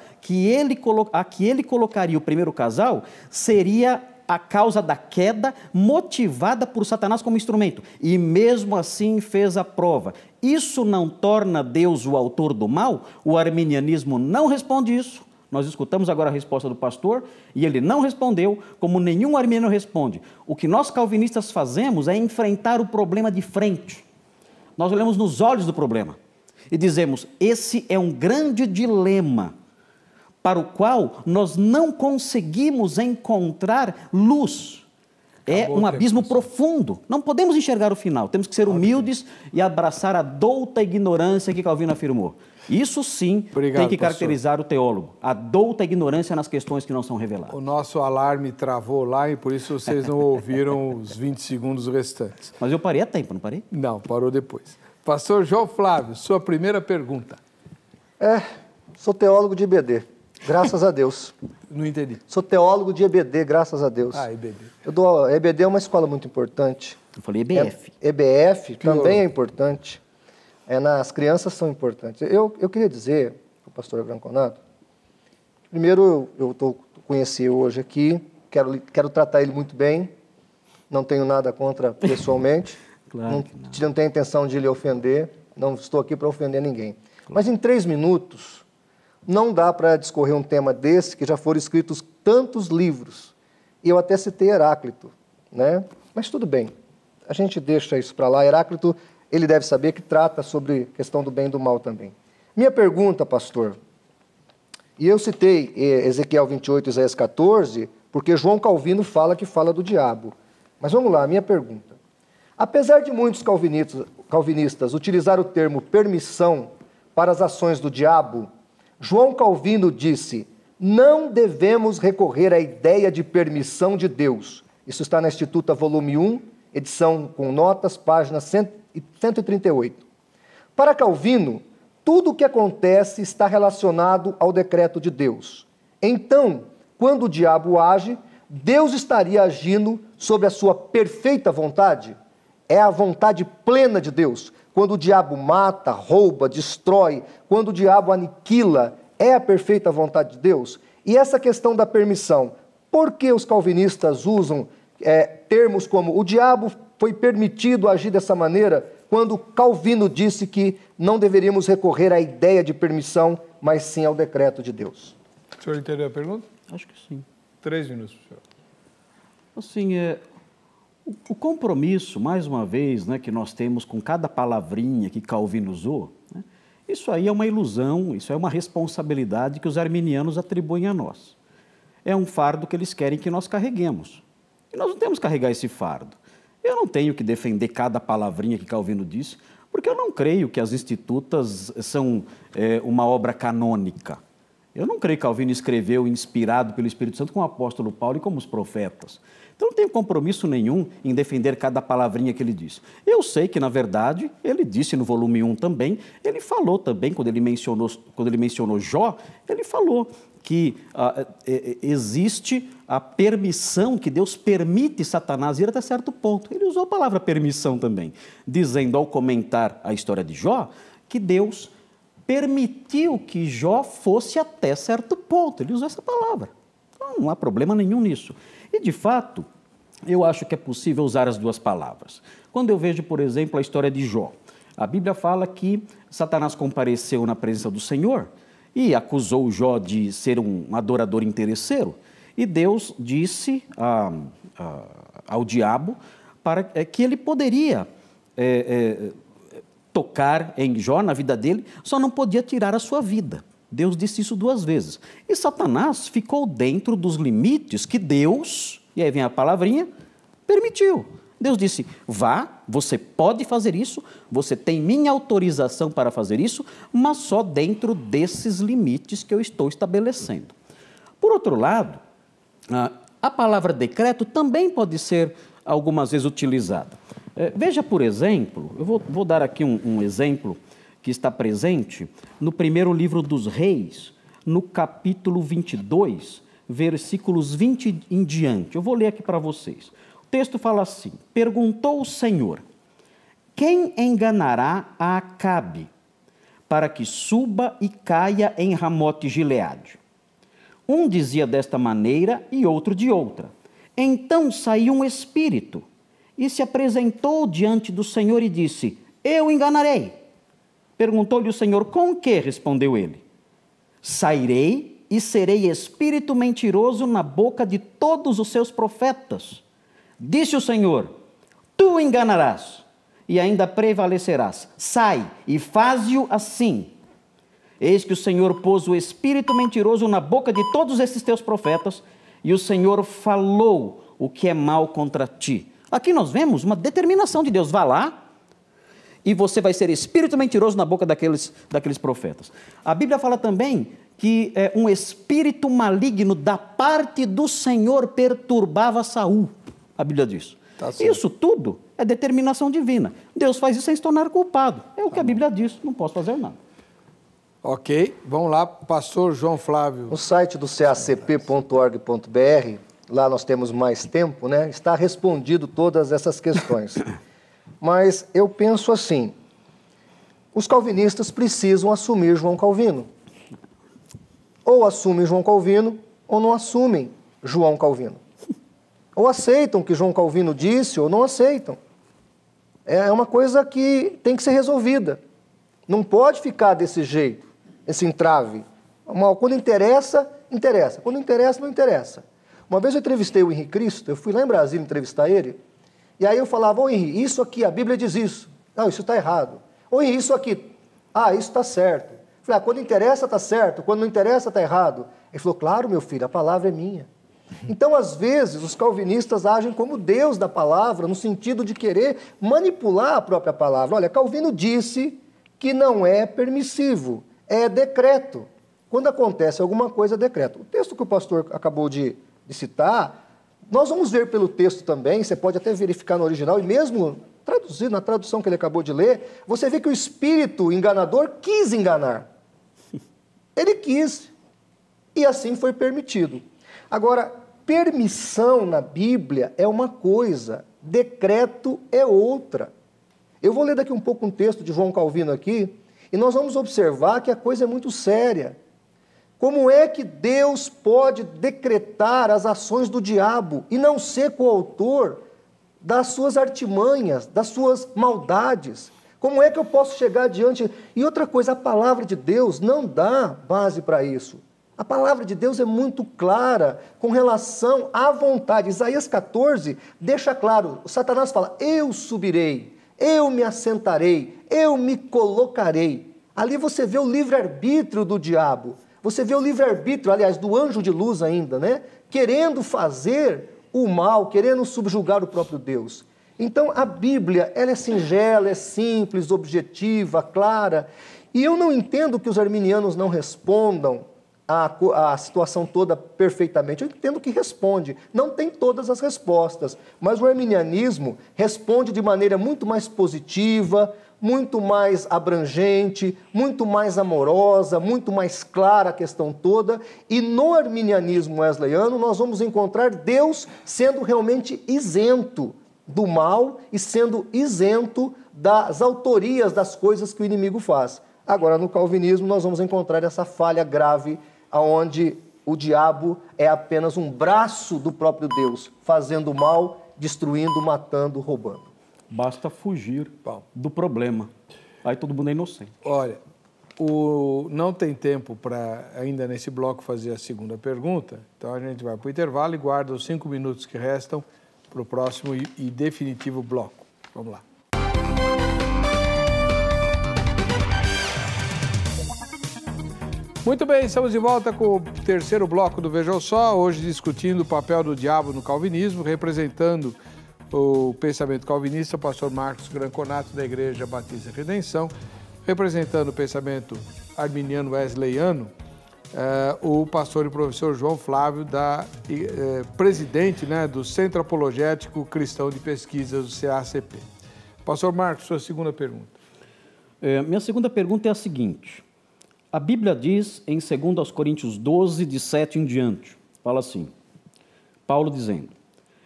a que ele colocaria o primeiro casal seria a causa da queda motivada por Satanás como instrumento. E mesmo assim fez a prova. Isso não torna Deus o autor do mal? O arminianismo não responde isso. Nós escutamos agora a resposta do pastor e ele não respondeu, como nenhum arminiano responde. O que nós calvinistas fazemos é enfrentar o problema de frente. Nós olhamos nos olhos do problema e dizemos, esse é um grande dilema para o qual nós não conseguimos encontrar luz. É um abismo profundo. Não podemos enxergar o final. Temos que ser humildes e abraçar a douta ignorância que Calvino afirmou. Isso sim tem que caracterizar o teólogo. A douta ignorância nas questões que não são reveladas. O nosso alarme travou lá e por isso vocês não ouviram os 20 segundos restantes. Mas eu parei a tempo, não parei? Não, parou depois. Pastor João Flávio, sua primeira pergunta. Sou teólogo de IBD. Graças a Deus. Não entendi. Sou teólogo de EBD, graças a Deus. Ah, EBD. EBD é uma escola muito importante. Eu falei EBF. EBF Piorou. também é importante. As crianças são importantes. Eu queria dizer, o pastor Branconato, primeiro eu conheci hoje aqui, quero tratar ele muito bem, não tenho nada contra pessoalmente, Claro não tenho intenção de lhe ofender, não estou aqui para ofender ninguém. Claro. Mas em 3 minutos, não dá para discorrer um tema desse, que já foram escritos tantos livros, e eu até citei Heráclito, né? Mas tudo bem, a gente deixa isso para lá. Heráclito, ele deve saber que trata sobre questão do bem e do mal também. Minha pergunta, pastor, e eu citei Ezequiel 28, Isaías 14, porque João Calvino fala do diabo. Mas vamos lá, minha pergunta. Apesar de muitos calvinistas utilizar o termo permissão para as ações do diabo, João Calvino disse: não devemos recorrer à ideia de permissão de Deus. Isso está na Instituta, volume 1, edição com notas, página 138. Para Calvino, tudo o que acontece está relacionado ao decreto de Deus. Então, quando o diabo age, Deus estaria agindo sobre a sua perfeita vontade? É a vontade plena de Deus. Quando o diabo mata, rouba, destrói, quando o diabo aniquila, é a perfeita vontade de Deus? E essa questão da permissão, por que os calvinistas usam termos como o diabo foi permitido agir dessa maneira, quando Calvino disse que não deveríamos recorrer à ideia de permissão, mas sim ao decreto de Deus? O senhor entendeu a pergunta? Acho que sim. 3 minutos, senhor. Assim, o compromisso, mais uma vez, né, que nós temos com cada palavrinha que Calvino usou, né, isso aí é uma ilusão, isso é uma responsabilidade que os arminianos atribuem a nós. É um fardo que eles querem que nós carreguemos. E nós não temos que carregar esse fardo. Eu não tenho que defender cada palavrinha que Calvino disse, porque eu não creio que as Institutas são uma obra canônica. Eu não creio que Calvino escreveu inspirado pelo Espírito Santo como o apóstolo Paulo e como os profetas. Então não tenho compromisso nenhum em defender cada palavrinha que ele disse. Eu sei que, na verdade, ele disse no volume 1 também, ele falou também, quando ele mencionou Jó, ele falou que existe a permissão, que Deus permite Satanás ir até certo ponto. Ele usou a palavra permissão também, dizendo, ao comentar a história de Jó, que Deus permitiu que Jó fosse até certo ponto. Ele usou essa palavra. Então, não há problema nenhum nisso. E, de fato, eu acho que é possível usar as duas palavras. Quando eu vejo, por exemplo, a história de Jó, a Bíblia fala que Satanás compareceu na presença do Senhor e acusou Jó de ser um adorador interesseiro. E Deus disse ao diabo que ele poderia tocar em Jó, na vida dele, só não podia tirar a sua vida. Deus disse isso 2 vezes. E Satanás ficou dentro dos limites que Deus, e aí vem a palavrinha, permitiu. Deus disse, vá, você pode fazer isso, você tem minha autorização para fazer isso, mas só dentro desses limites que eu estou estabelecendo. Por outro lado, a palavra decreto também pode ser algumas vezes utilizada. Veja, por exemplo, eu vou dar aqui um exemplo que está presente no primeiro livro dos Reis, no capítulo 22, versículos 20 em diante. Eu vou ler aqui para vocês. O texto fala assim, perguntou o Senhor, quem enganará a Acabe para que suba e caia em Ramote Gileade? Um dizia desta maneira e outro de outra. Então saiu um espírito e se apresentou diante do Senhor e disse, eu enganarei. Perguntou-lhe o Senhor, com que? Respondeu ele. Sairei e serei espírito mentiroso na boca de todos os seus profetas. Disse o Senhor, tu enganarás e ainda prevalecerás. Sai e faze-o assim. Eis que o Senhor pôs o espírito mentiroso na boca de todos esses teus profetas e o Senhor falou o que é mal contra ti. Aqui nós vemos uma determinação de Deus. Vá lá e você vai ser espírito mentiroso na boca daqueles profetas. A Bíblia fala também que um espírito maligno da parte do Senhor perturbava Saul. A Bíblia diz. Tá, isso tudo é determinação divina. Deus faz isso sem se tornar culpado. É o que a Bíblia diz. Não posso fazer nada. Ok, vamos lá, pastor João Flávio. No site do cacp.org.br, lá nós temos mais tempo, né? Está respondido todas essas questões. Mas eu penso assim, os calvinistas precisam assumir João Calvino. Ou assumem João Calvino, ou não assumem João Calvino. Ou aceitam o que João Calvino disse, ou não aceitam. É uma coisa que tem que ser resolvida. Não pode ficar desse jeito, esse entrave. Quando interessa, interessa. Quando interessa, não interessa. Uma vez eu entrevistei o Henrique Cristo, eu fui lá em Brasília entrevistar ele, e aí eu falava, ô Henrique, isso aqui, a Bíblia diz isso. Não, isso está errado. Ô Henrique, isso aqui, isso está certo. Eu falei, quando interessa está certo, quando não interessa está errado. Ele falou, claro, meu filho, a palavra é minha. Então, às vezes, os calvinistas agem como Deus da palavra, no sentido de querer manipular a própria palavra. Olha, Calvino disse que não é permissivo, é decreto. Quando acontece alguma coisa, é decreto. O texto que o pastor acabou de citar, nós vamos ver pelo texto também, você pode até verificar no original, e mesmo traduzir, na tradução que ele acabou de ler, você vê que o espírito enganador quis enganar. Ele quis, e assim foi permitido. Agora, permissão na Bíblia é uma coisa, decreto é outra. Eu vou ler daqui um pouco um texto de João Calvino aqui, e nós vamos observar que a coisa é muito séria. Como é que Deus pode decretar as ações do diabo e não ser coautor das suas artimanhas, das suas maldades? Como é que eu posso chegar adiante? E outra coisa, a palavra de Deus não dá base para isso. A palavra de Deus é muito clara com relação à vontade. Isaías 14 deixa claro, Satanás fala, eu subirei, eu me assentarei, eu me colocarei. Ali você vê o livre-arbítrio do diabo, você vê o livre-arbítrio, aliás, do anjo de luz ainda, né? Querendo fazer o mal, querendo subjugar o próprio Deus. Então, a Bíblia, ela é singela, é simples, objetiva, clara. E eu não entendo que os arminianos não respondam a situação toda perfeitamente. Eu entendo que responde. Não tem todas as respostas, mas o arminianismo responde de maneira muito mais positiva, muito mais abrangente, muito mais amorosa, muito mais clara a questão toda. E no arminianismo wesleyano nós vamos encontrar Deus sendo realmente isento do mal e sendo isento das autorias das coisas que o inimigo faz. Agora, no calvinismo, nós vamos encontrar essa falha grave, onde o diabo é apenas um braço do próprio Deus, fazendo mal, destruindo, matando, roubando. Basta fugir do problema. Aí todo mundo é inocente. Olha, não tem tempo para ainda nesse bloco fazer a segunda pergunta, então a gente vai para o intervalo e guarda os 5 minutos que restam para o próximo e definitivo bloco. Vamos lá. Muito bem, estamos de volta com o terceiro bloco do Veja Só, hoje discutindo o papel do diabo no calvinismo, representando o pensamento calvinista, o pastor Marcos Granconato, da Igreja Batista Redenção, representando o pensamento arminiano wesleyano, o pastor e professor João Flávio, presidente, né, do Centro Apologético Cristão de Pesquisas, do CACP. Pastor Marcos, sua segunda pergunta. Minha segunda pergunta é a seguinte. A Bíblia diz, em 2 Coríntios 12, de 7 em diante, fala assim, Paulo dizendo,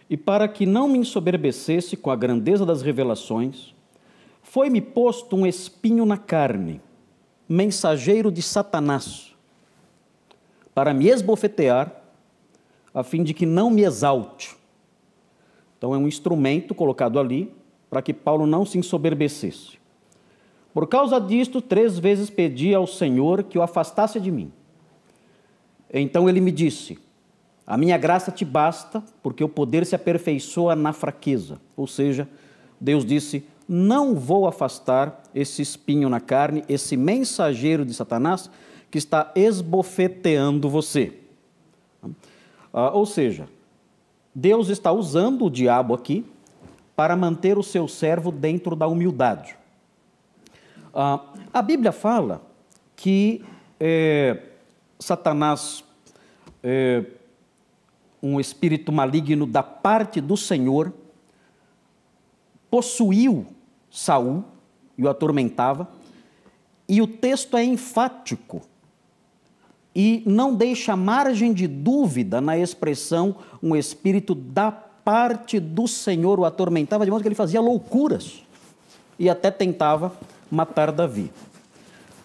e para que não me ensoberbecesse com a grandeza das revelações, foi-me posto um espinho na carne, mensageiro de Satanás, para me esbofetear, a fim de que não me exalte. Então é um instrumento colocado ali para que Paulo não se ensoberbecesse. Por causa disto, 3 vezes pedi ao Senhor que o afastasse de mim. Então ele me disse, a minha graça te basta, porque o poder se aperfeiçoa na fraqueza. Ou seja, Deus disse, não vou afastar esse espinho na carne, esse mensageiro de Satanás que está esbofeteando você. Ou seja, Deus está usando o diabo aqui para manter o seu servo dentro da humildade. A Bíblia fala que Satanás, um espírito maligno da parte do Senhor, possuiu Saul e o atormentava, E o texto é enfático e não deixa margem de dúvida na expressão um espírito da parte do Senhor o atormentava, de modo que ele fazia loucuras e até tentava matar Davi.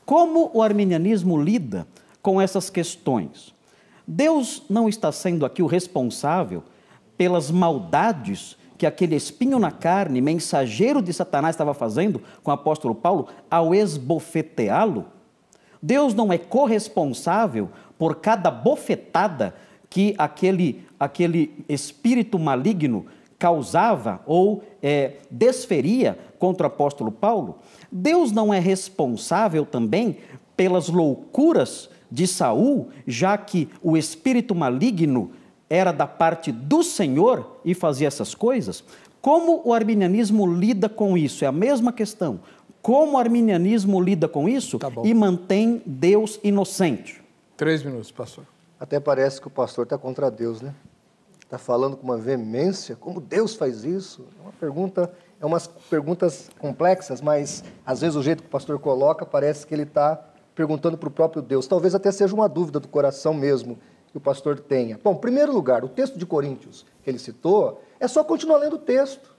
Como o arminianismo lida com essas questões? Deus não está sendo aqui o responsável pelas maldades que aquele espinho na carne, mensageiro de Satanás, estava fazendo com o apóstolo Paulo ao esbofeteá-lo? Deus não é corresponsável por cada bofetada que aquele espírito maligno causava ou desferia contra o apóstolo Paulo? Deus não é responsável também pelas loucuras de Saul, já que o espírito maligno era da parte do Senhor e fazia essas coisas? Como o arminianismo lida com isso? É a mesma questão. Como o arminianismo lida com isso e mantém Deus inocente? 3 minutos, pastor. Até parece que o pastor está contra Deus, né? Está falando com uma veemência, como Deus faz isso? É umas perguntas complexas, mas às vezes o jeito que o pastor coloca parece que ele está perguntando para o próprio Deus. Talvez até seja uma dúvida do coração mesmo que o pastor tenha. Bom, em primeiro lugar, o texto de Coríntios que ele citou, é só continuar lendo o texto.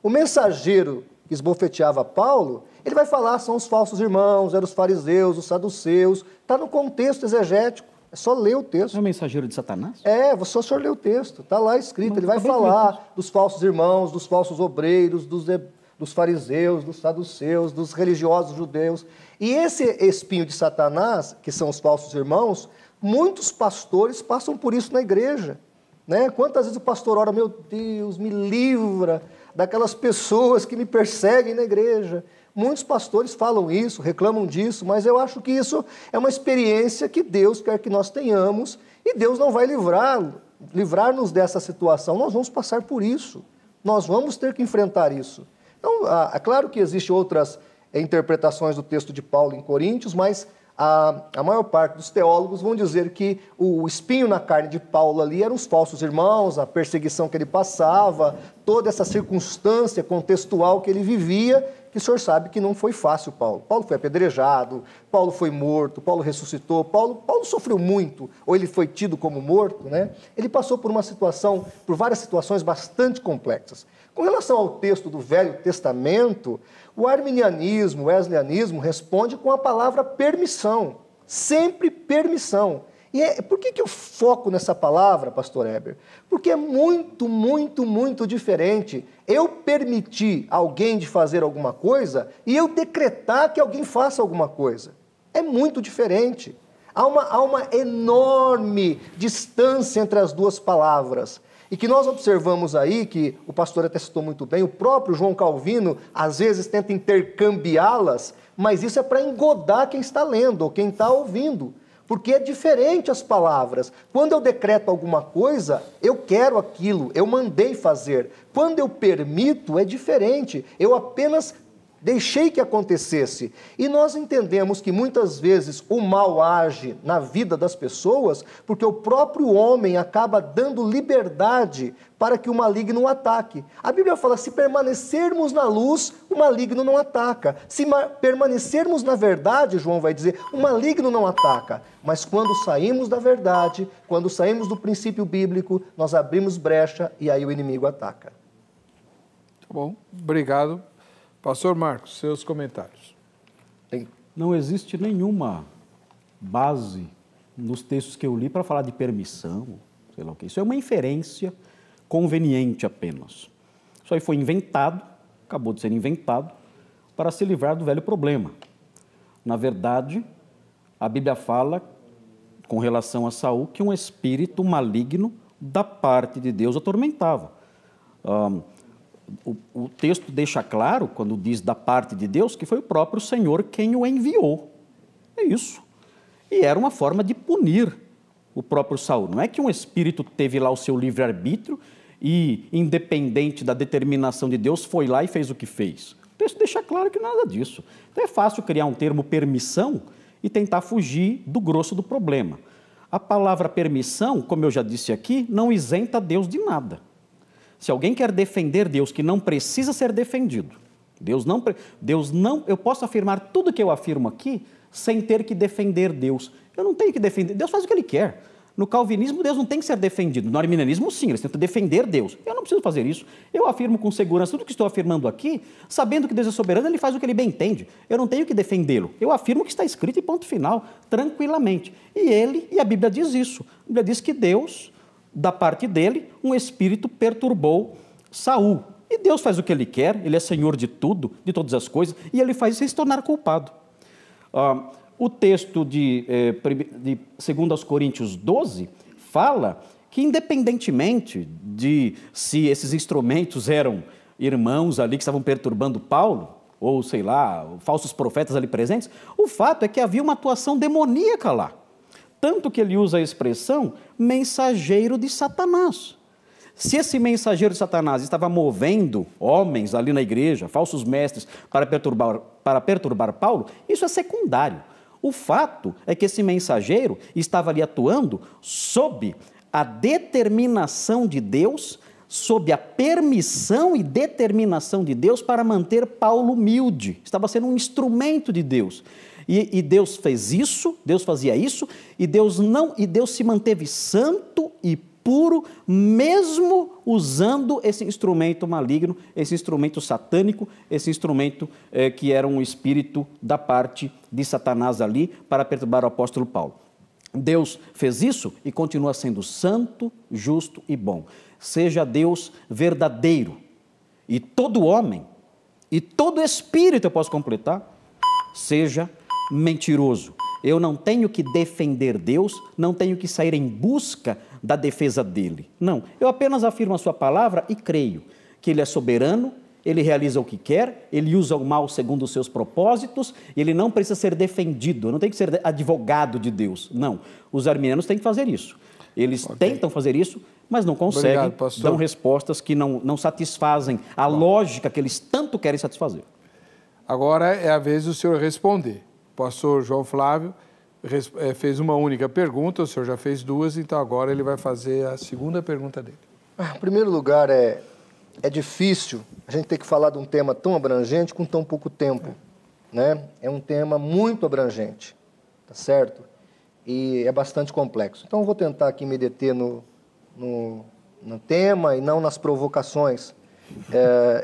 O mensageiro que esbofeteava Paulo, ele vai falar, são os falsos irmãos, eram os fariseus, os saduceus, está no contexto exegético, é só ler o texto. É o mensageiro de Satanás? Só o senhor ler o texto, está lá escrito, ele vai falar dos falsos irmãos, dos falsos obreiros, dos fariseus, dos saduceus, dos religiosos judeus. E esse espinho de Satanás, que são os falsos irmãos, muitos pastores passam por isso na igreja, né? Quantas vezes o pastor ora, meu Deus, me livra daquelas pessoas que me perseguem na igreja. Muitos pastores falam isso, reclamam disso, mas eu acho que isso é uma experiência que Deus quer que nós tenhamos e Deus não vai livrar-nos dessa situação. Nós vamos passar por isso, nós vamos ter que enfrentar isso. Então, é claro que existem outras interpretações do texto de Paulo em Coríntios, mas a maior parte dos teólogos vão dizer que o espinho na carne de Paulo ali eram os falsos irmãos, a perseguição que ele passava, toda essa circunstância contextual que ele vivia, que o senhor sabe que não foi fácil, Paulo. Paulo foi apedrejado, Paulo foi morto, Paulo ressuscitou, Paulo sofreu muito, ou ele foi tido como morto, né? Ele passou por várias situações bastante complexas. Com relação ao texto do Velho Testamento, o arminianismo, o wesleyanismo responde com a palavra permissão, sempre permissão. E por que eu foco nessa palavra, pastor Heber? Porque é muito, muito, muito diferente eu permitir alguém de fazer alguma coisa e eu decretar que alguém faça alguma coisa. É muito diferente. Há uma enorme distância entre as duas palavras. E que nós observamos aí, que o pastor até citou muito bem, o próprio João Calvino às vezes tenta intercambiá-las, mas isso é para engodar quem está lendo ou quem está ouvindo. Porque é diferente as palavras. Quando eu decreto alguma coisa, eu quero aquilo, eu mandei fazer. Quando eu permito, é diferente. Eu apenas deixei que acontecesse. E nós entendemos que muitas vezes o mal age na vida das pessoas porque o próprio homem acaba dando liberdade para que o maligno o ataque. A Bíblia fala, se permanecermos na luz, o maligno não ataca. Se permanecermos na verdade, João vai dizer, o maligno não ataca. Mas quando saímos da verdade, quando saímos do princípio bíblico, nós abrimos brecha e aí o inimigo ataca. Tá bom, obrigado. Pastor Marcos, seus comentários. Não existe nenhuma base nos textos que eu li para falar de permissão, sei lá o que. Isso é uma inferência conveniente apenas. Isso aí foi inventado, acabou de ser inventado, para se livrar do velho problema. Na verdade, a Bíblia fala, com relação a Saul, que um espírito maligno da parte de Deus atormentava. O texto deixa claro, quando diz da parte de Deus, que foi o próprio Senhor quem o enviou. É isso. E era uma forma de punir o próprio Saul. Não é que um espírito teve lá o seu livre-arbítrio e, independente da determinação de Deus, foi lá e fez o que fez. O texto deixa claro que nada disso. Então é fácil criar um termo permissão e tentar fugir do grosso do problema. A palavra permissão, como eu já disse aqui, não isenta Deus de nada. Se alguém quer defender Deus que não precisa ser defendido, Deus não, eu posso afirmar tudo que eu afirmo aqui sem ter que defender Deus. Eu não tenho que defender, Deus faz o que Ele quer. No calvinismo, Deus não tem que ser defendido. No arminianismo, sim, eles tentam defender Deus. Eu não preciso fazer isso. Eu afirmo com segurança tudo que estou afirmando aqui, sabendo que Deus é soberano, Ele faz o que Ele bem entende. Eu não tenho que defendê-lo. Eu afirmo o que está escrito e ponto final, tranquilamente. E a Bíblia diz isso. A Bíblia diz que Deus, da parte dele, um espírito perturbou Saul. E Deus faz o que Ele quer, Ele é Senhor de tudo, de todas as coisas, e Ele faz isso sem se tornar culpado. O texto de 2 Coríntios 12 fala que, independentemente de se esses instrumentos eram irmãos ali que estavam perturbando Paulo, ou sei lá, falsos profetas ali presentes, o fato é que havia uma atuação demoníaca lá. Tanto que ele usa a expressão mensageiro de Satanás. Se esse mensageiro de Satanás estava movendo homens ali na igreja, falsos mestres, para perturbar Paulo, isso é secundário. O fato é que esse mensageiro estava ali atuando sob a determinação de Deus, sob a permissão e determinação de Deus para manter Paulo humilde. Estava sendo um instrumento de Deus. E Deus fez isso, Deus fazia isso, e Deus se manteve santo e puro, mesmo usando esse instrumento maligno, esse instrumento satânico, esse instrumento que era um espírito da parte de Satanás ali para perturbar o apóstolo Paulo. Deus fez isso e continua sendo santo, justo e bom. Seja Deus verdadeiro, e todo homem, e todo espírito, eu posso completar, seja mentiroso. Eu não tenho que defender Deus, não tenho que sair em busca da defesa dele. Não, eu apenas afirmo a sua palavra e creio que Ele é soberano, Ele realiza o que quer, Ele usa o mal segundo os seus propósitos, e Ele não precisa ser defendido, eu não tenho que ser advogado de Deus. Não, os arminianos têm que fazer isso. Eles tentam fazer isso, mas não conseguem, dão respostas que não satisfazem a lógica que eles tanto querem satisfazer. Agora é a vez do senhor responder. O pastor João Flávio fez uma única pergunta, o senhor já fez duas, então agora ele vai fazer a segunda pergunta dele. Em primeiro lugar, é difícil a gente ter que falar de um tema tão abrangente com tão pouco tempo, né? É um tema muito abrangente, tá certo? E é bastante complexo. Então, eu vou tentar aqui me deter no tema e não nas provocações.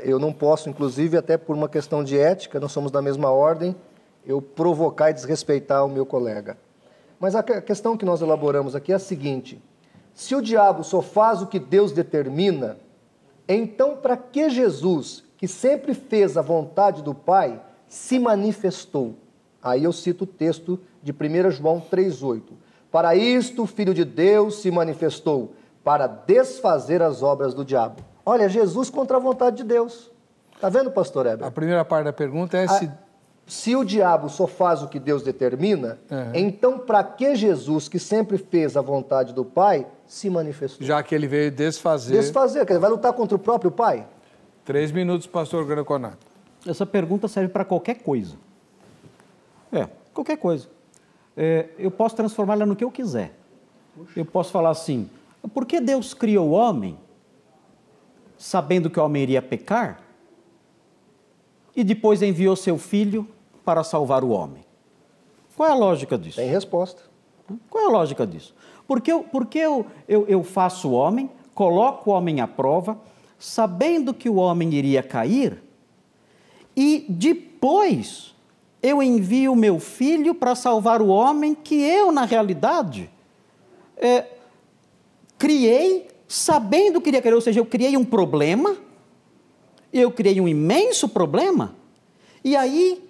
Eu não posso, inclusive, até por uma questão de ética, nós somos da mesma ordem, eu provocar e desrespeitar o meu colega. Mas a questão que nós elaboramos aqui é a seguinte: se o diabo só faz o que Deus determina, então para que Jesus, que sempre fez a vontade do Pai, se manifestou? Aí eu cito o texto de 1 João 3,8. Para isto o Filho de Deus se manifestou, para desfazer as obras do diabo. Olha, Jesus contra a vontade de Deus. Está vendo, pastor Heber? A primeira parte da pergunta é se o diabo só faz o que Deus determina, então para que Jesus, que sempre fez a vontade do Pai, se manifestou? Já que ele veio desfazer. Desfazer, quer dizer, vai lutar contra o próprio Pai? 3 minutos, pastor Granaconato. Essa pergunta serve para qualquer coisa. Qualquer coisa. Eu posso transformá-la no que eu quiser. Eu posso falar assim: por que Deus criou o homem, sabendo que o homem iria pecar, e depois enviou seu filho para salvar o homem? Qual é a lógica disso? Tem resposta. Qual é a lógica disso? Porque eu faço o homem, coloco o homem à prova, sabendo que o homem iria cair, e depois eu envio o meu filho para salvar o homem que eu, na realidade, criei sabendo que iria cair. Ou seja, eu criei um problema, eu criei um imenso problema, e aí,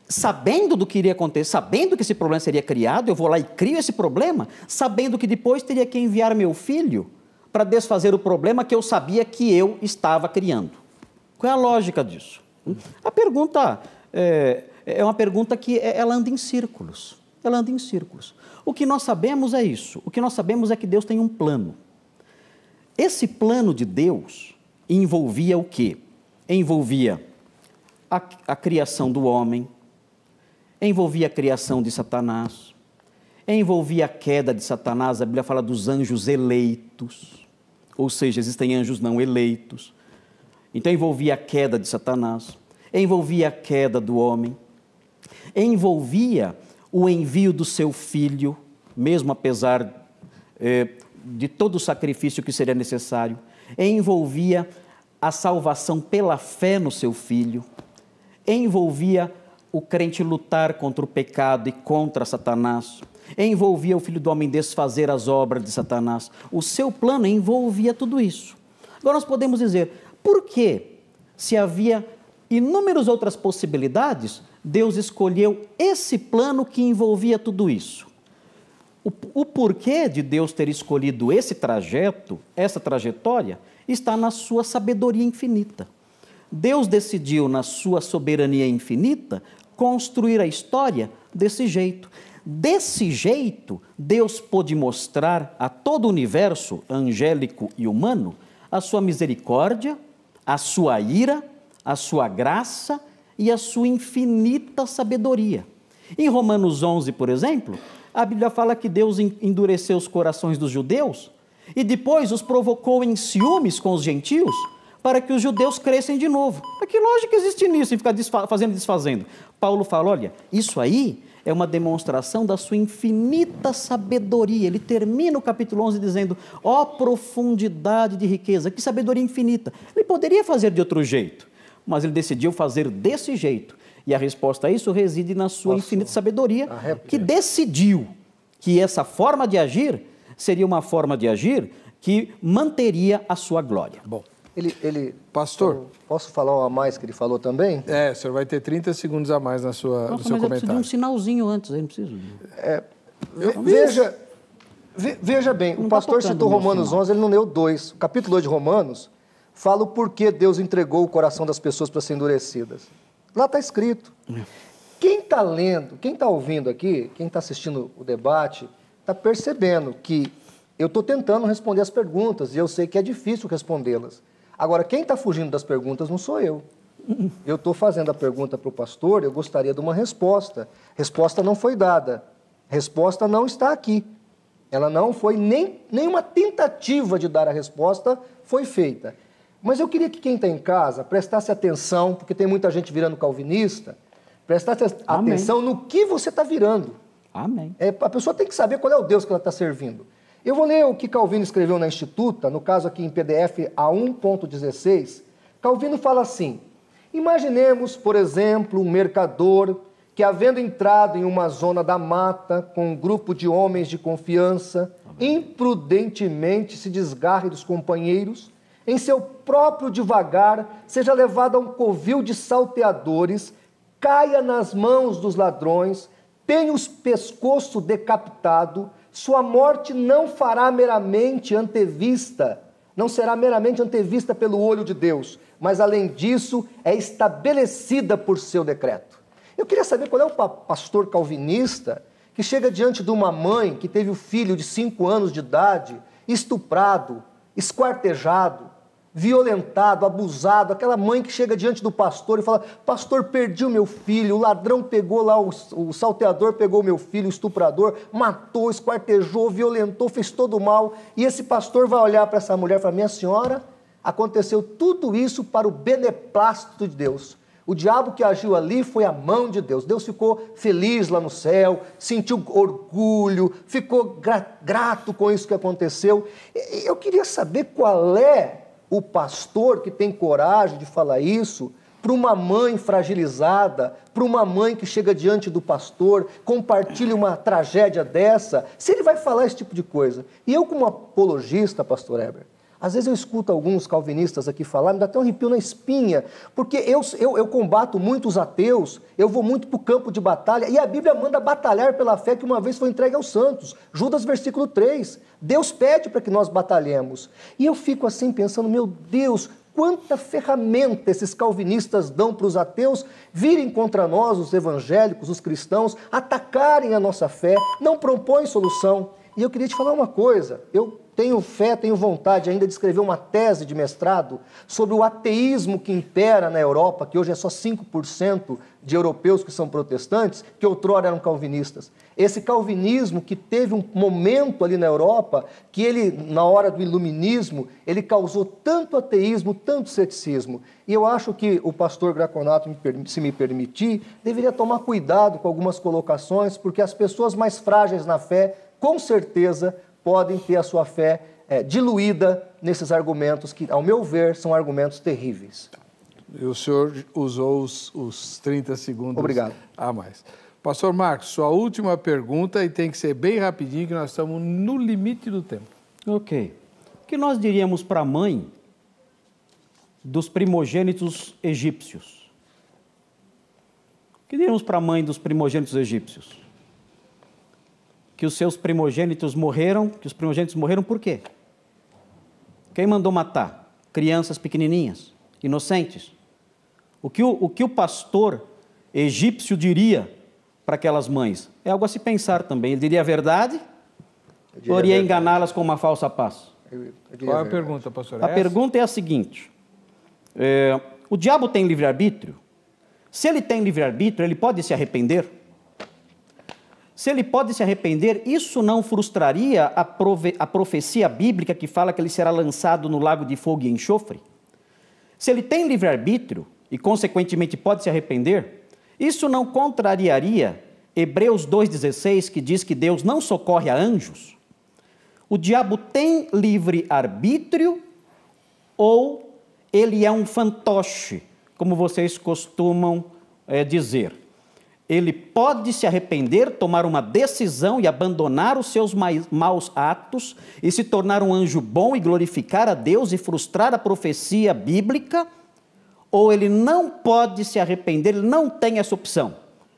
sabendo do que iria acontecer, sabendo que esse problema seria criado, eu vou lá e crio esse problema, sabendo que depois teria que enviar meu filho para desfazer o problema que eu sabia que eu estava criando. Qual é a lógica disso? A pergunta é uma pergunta que ela anda em círculos. Ela anda em círculos. O que nós sabemos é isso. O que nós sabemos é que Deus tem um plano. Esse plano de Deus envolvia o quê? Envolvia a criação do homem, envolvia a criação de Satanás, envolvia a queda de Satanás. A Bíblia fala dos anjos eleitos, ou seja, existem anjos não eleitos. Então envolvia a queda de Satanás, envolvia a queda do homem, envolvia o envio do seu filho, mesmo apesar de todo o sacrifício que seria necessário, envolvia a salvação pela fé no seu filho, envolvia o crente lutar contra o pecado e contra Satanás, envolvia o Filho do Homem desfazer as obras de Satanás. O seu plano envolvia tudo isso. Agora nós podemos dizer, por que, se havia inúmeras outras possibilidades, Deus escolheu esse plano que envolvia tudo isso? O porquê de Deus ter escolhido esse trajeto, essa trajetória, está na sua sabedoria infinita. Deus decidiu, na sua soberania infinita, construir a história desse jeito. Desse jeito, Deus pôde mostrar a todo o universo, angélico e humano, a sua misericórdia, a sua ira, a sua graça e a sua infinita sabedoria. Em Romanos 11, por exemplo, a Bíblia fala que Deus endureceu os corações dos judeus e depois os provocou em ciúmes com os gentios para que os judeus crescem de novo. Que lógica existe nisso, em ficar fazendo e desfazendo? Paulo fala, olha, isso aí é uma demonstração da sua infinita sabedoria. Ele termina o capítulo 11 dizendo, ó profundidade de riqueza, que sabedoria infinita. Ele poderia fazer de outro jeito, mas ele decidiu fazer desse jeito. E a resposta a isso reside na sua infinita sabedoria, que decidiu que essa forma de agir seria uma forma de agir que manteria a sua glória. Bom, Pastor, posso falar a mais que ele falou também? O senhor vai ter 30 segundos a mais no seu mas comentário. eu preciso de um sinalzinho antes, aí não preciso. Veja bem, o pastor citou Romanos 11, ele não leu 2. O capítulo 2 de Romanos fala o porquê Deus entregou o coração das pessoas para serem endurecidas. Lá está escrito. Quem está lendo, quem está ouvindo aqui, quem está assistindo o debate, está percebendo que eu estou tentando responder as perguntas e eu sei que é difícil respondê-las. Agora, quem está fugindo das perguntas não sou eu. Eu estou fazendo a pergunta para o pastor, eu gostaria de uma resposta. Resposta não foi dada. Resposta não está aqui. Ela não foi, nenhuma tentativa de dar a resposta foi feita. Mas eu queria que quem está em casa prestasse atenção, porque tem muita gente virando calvinista, prestasse atenção no que você está virando. Amém. A pessoa tem que saber qual é o Deus que ela está servindo. Eu vou ler o que Calvino escreveu na Instituta, no caso aqui em PDF A1.16. Calvino fala assim, imaginemos, por exemplo, um mercador que, havendo entrado em uma zona da mata com um grupo de homens de confiança, imprudentemente se desgarre dos companheiros, em seu próprio devagar seja levado a um covil de salteadores, caia nas mãos dos ladrões, tenha os pescoço decapitado, sua morte não fará meramente antevista, não será meramente antevista pelo olho de Deus, mas além disso é estabelecida por seu decreto. Eu queria saber qual é o pastor calvinista que chega diante de uma mãe que teve o filho de 5 anos de idade estuprado, esquartejado, violentado, abusado, aquela mãe que chega diante do pastor e fala, pastor, perdi o meu filho, o ladrão pegou lá, o salteador pegou o meu filho, o estuprador, matou, esquartejou, violentou, fez todo o mal, e esse pastor vai olhar para essa mulher e falar, minha senhora, aconteceu tudo isso para o beneplácito de Deus. O diabo que agiu ali foi a mão de Deus. Deus ficou feliz lá no céu, sentiu orgulho, ficou grato com isso que aconteceu. Eu queria saber qual é o pastor que tem coragem de falar isso para uma mãe fragilizada, para uma mãe que chega diante do pastor, compartilha uma tragédia dessa, se ele vai falar esse tipo de coisa. E eu, como apologista, pastor Heber, às vezes eu escuto alguns calvinistas aqui falar, me dá até um arrepio na espinha, porque eu combato muito os ateus, eu vou muito para o campo de batalha, e a Bíblia manda batalhar pela fé que uma vez foi entregue aos santos. Judas, versículo 3. Deus pede para que nós batalhemos. E eu fico assim pensando, meu Deus, quanta ferramenta esses calvinistas dão para os ateus virem contra nós, os evangélicos, os cristãos, atacarem a nossa fé, não propõem solução. E eu queria te falar uma coisa, eu tenho fé, tenho vontade ainda de escrever uma tese de mestrado sobre o ateísmo que impera na Europa, que hoje é só 5% de europeus que são protestantes, que outrora eram calvinistas. Esse calvinismo que teve um momento ali na Europa, que ele, na hora do iluminismo, ele causou tanto ateísmo, tanto ceticismo. E eu acho que o pastor Graconato, se me permitir, deveria tomar cuidado com algumas colocações, porque as pessoas mais frágeis na fé, com certeza, podem ter a sua fé diluída nesses argumentos que, ao meu ver, são argumentos terríveis. E o senhor usou os 30 segundos Obrigado. A mais. Pastor Marcos, sua última pergunta, e tem que ser bem rapidinho, que nós estamos no limite do tempo. Ok. O que nós diríamos para a mãe dos primogênitos egípcios? O que diríamos para a mãe dos primogênitos egípcios? Que os seus primogênitos morreram, que os primogênitos morreram por quê? Quem mandou matar? Crianças pequenininhas, inocentes. O que o pastor egípcio diria para aquelas mães? É algo a se pensar também. Ele diria a verdade ou iria enganá-las com uma falsa paz? Qual é a pergunta, pastor? A pergunta é a seguinte. O diabo tem livre-arbítrio? Se ele tem livre-arbítrio, ele pode se arrepender? Se ele pode se arrepender, isso não frustraria a profecia bíblica que fala que ele será lançado no lago de fogo e enxofre? Se ele tem livre-arbítrio e, consequentemente, pode se arrepender, isso não contrariaria Hebreus 2,16, que diz que Deus não socorre a anjos? O diabo tem livre-arbítrio ou ele é um fantoche, como vocês costumam dizer? Ele pode se arrepender, tomar uma decisão e abandonar os seus maus atos e se tornar um anjo bom e glorificar a Deus e frustrar a profecia bíblica? Ou ele não pode se arrepender, ele não tem essa opção?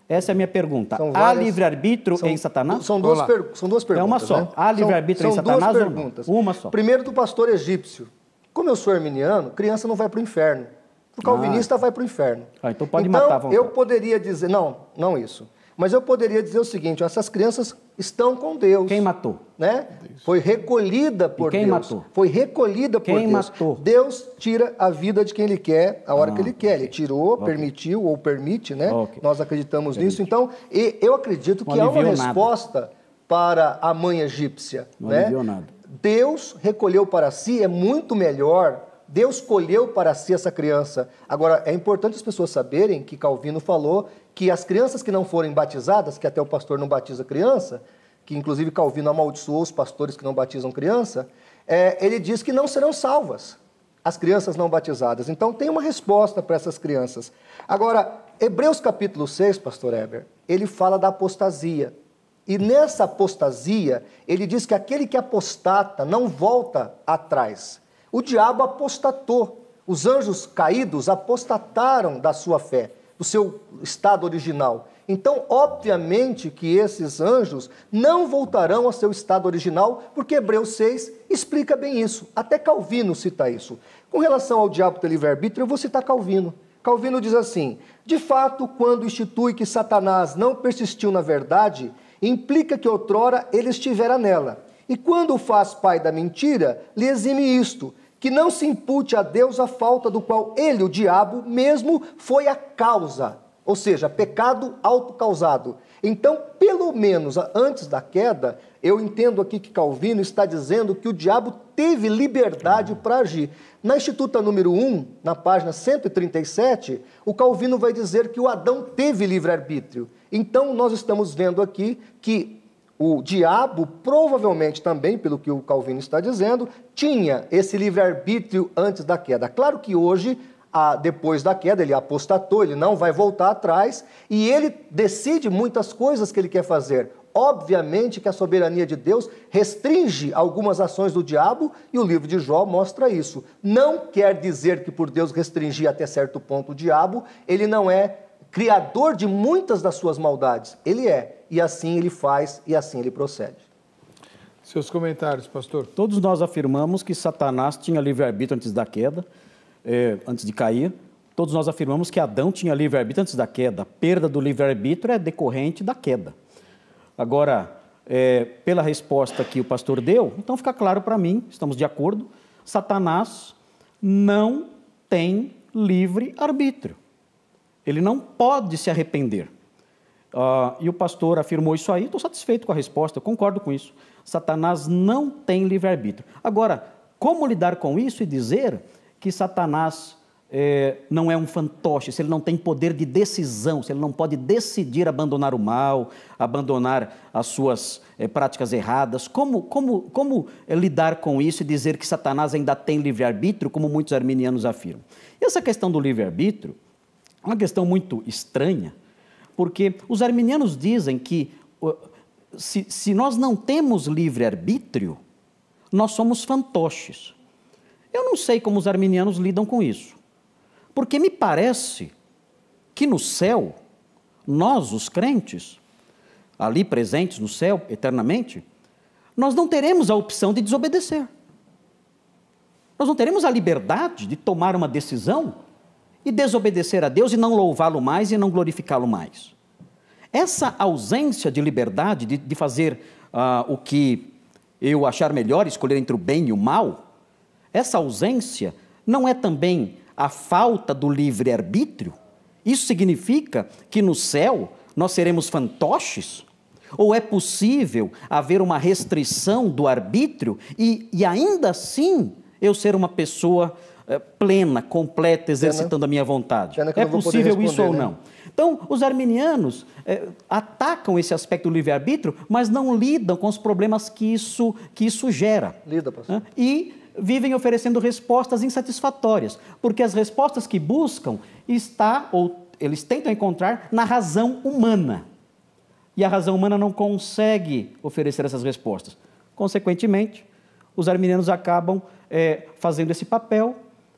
Essa é a minha pergunta. Há livre-arbítrio em Satanás? São duas perguntas. É uma só. Né? Há livre-arbítrio em Satanás? São duas perguntas. Uma só. Primeiro, do pastor egípcio. Como eu sou arminiano, criança não vai para o inferno. O calvinista vai para o inferno. Então pode matar à vontade. Eu poderia dizer, não isso. Mas eu poderia dizer o seguinte, essas crianças estão com Deus. Quem matou? Né? Foi recolhida por Deus. Quem matou? Foi recolhida por Deus. Quem matou? Deus tira a vida de quem Ele quer, a hora que Ele quer. Ele tirou, permitiu ou permite, né? Nós acreditamos nisso. Então, eu acredito que há uma resposta para a mãe egípcia. Não aliviou nada. Deus recolheu para si, é muito melhor. Deus escolheu para si essa criança. Agora, é importante as pessoas saberem que Calvino falou que as crianças que não forem batizadas, que até o pastor não batiza criança, que inclusive Calvino amaldiçoou os pastores que não batizam criança, ele diz que não serão salvas as crianças não batizadas. Então, tem uma resposta para essas crianças. Agora, Hebreus capítulo 6, pastor Heber, ele fala da apostasia. E nessa apostasia, ele diz que aquele que apostata não volta atrás. O diabo apostatou. Os anjos caídos apostataram da sua fé, do seu estado original. Então, obviamente que esses anjos não voltarão ao seu estado original, porque Hebreus 6 explica bem isso. Até Calvino cita isso. Com relação ao diabo ter livre-arbítrio, eu vou citar Calvino. Calvino diz assim: de fato, quando institui que Satanás não persistiu na verdade, implica que outrora ele estivera nela. E quando o faz pai da mentira, lhe exime isto, que não se impute a Deus a falta do qual ele, o diabo, mesmo foi a causa, ou seja, pecado autocausado. Então, pelo menos antes da queda, eu entendo aqui que Calvino está dizendo que o diabo teve liberdade para agir. Na Instituta número 1, na página 137, o Calvino vai dizer que o Adão teve livre-arbítrio. Então, nós estamos vendo aqui que o diabo, provavelmente também, pelo que o Calvino está dizendo, tinha esse livre-arbítrio antes da queda. Claro que hoje, depois da queda, ele apostatou, ele não vai voltar atrás, e ele decide muitas coisas que ele quer fazer. Obviamente que a soberania de Deus restringe algumas ações do diabo, e o livro de Jó mostra isso. Não quer dizer que por Deus restringir até certo ponto o diabo, ele não é criador de muitas das suas maldades. Ele é, e assim ele faz, e assim ele procede. Seus comentários, pastor. Todos nós afirmamos que Satanás tinha livre-arbítrio antes da queda, antes de cair. Todos nós afirmamos que Adão tinha livre-arbítrio antes da queda. A perda do livre-arbítrio é decorrente da queda. Agora, pela resposta que o pastor deu, então fica claro para mim, estamos de acordo, Satanás não tem livre arbítrio. Ele não pode se arrepender. E o pastor afirmou isso aí, estou satisfeito com a resposta, eu concordo com isso. Satanás não tem livre-arbítrio. Agora, como lidar com isso e dizer que Satanás não é um fantoche, se ele não tem poder de decisão, se ele não pode decidir abandonar o mal, abandonar as suas práticas erradas, como lidar com isso e dizer que Satanás ainda tem livre-arbítrio, como muitos arminianos afirmam? E essa questão do livre-arbítrio é uma questão muito estranha, porque os arminianos dizem que se nós não temos livre-arbítrio, nós somos fantoches. Eu não sei como os arminianos lidam com isso, porque me parece que no céu, nós, os crentes, ali presentes no céu eternamente, nós não teremos a opção de desobedecer. Nós não teremos a liberdade de tomar uma decisão e desobedecer a Deus e não louvá-lo mais e não glorificá-lo mais. Essa ausência de liberdade de fazer o que eu achar melhor, escolher entre o bem e o mal, essa ausência não é também a falta do livre-arbítrio? Isso significa que no céu nós seremos fantoches? Ou é possível haver uma restrição do arbítrio e ainda assim eu ser uma pessoa plena, completa, exercitando a minha vontade? É possível isso ou não? Então, os arminianos atacam esse aspecto do livre-arbítrio, mas não lidam com os problemas que isso gera. Lida, pastor. E vivem oferecendo respostas insatisfatórias, porque as respostas que buscam eles tentam encontrar na razão humana. E a razão humana não consegue oferecer essas respostas. Consequentemente, os arminianos acabam fazendo esse papel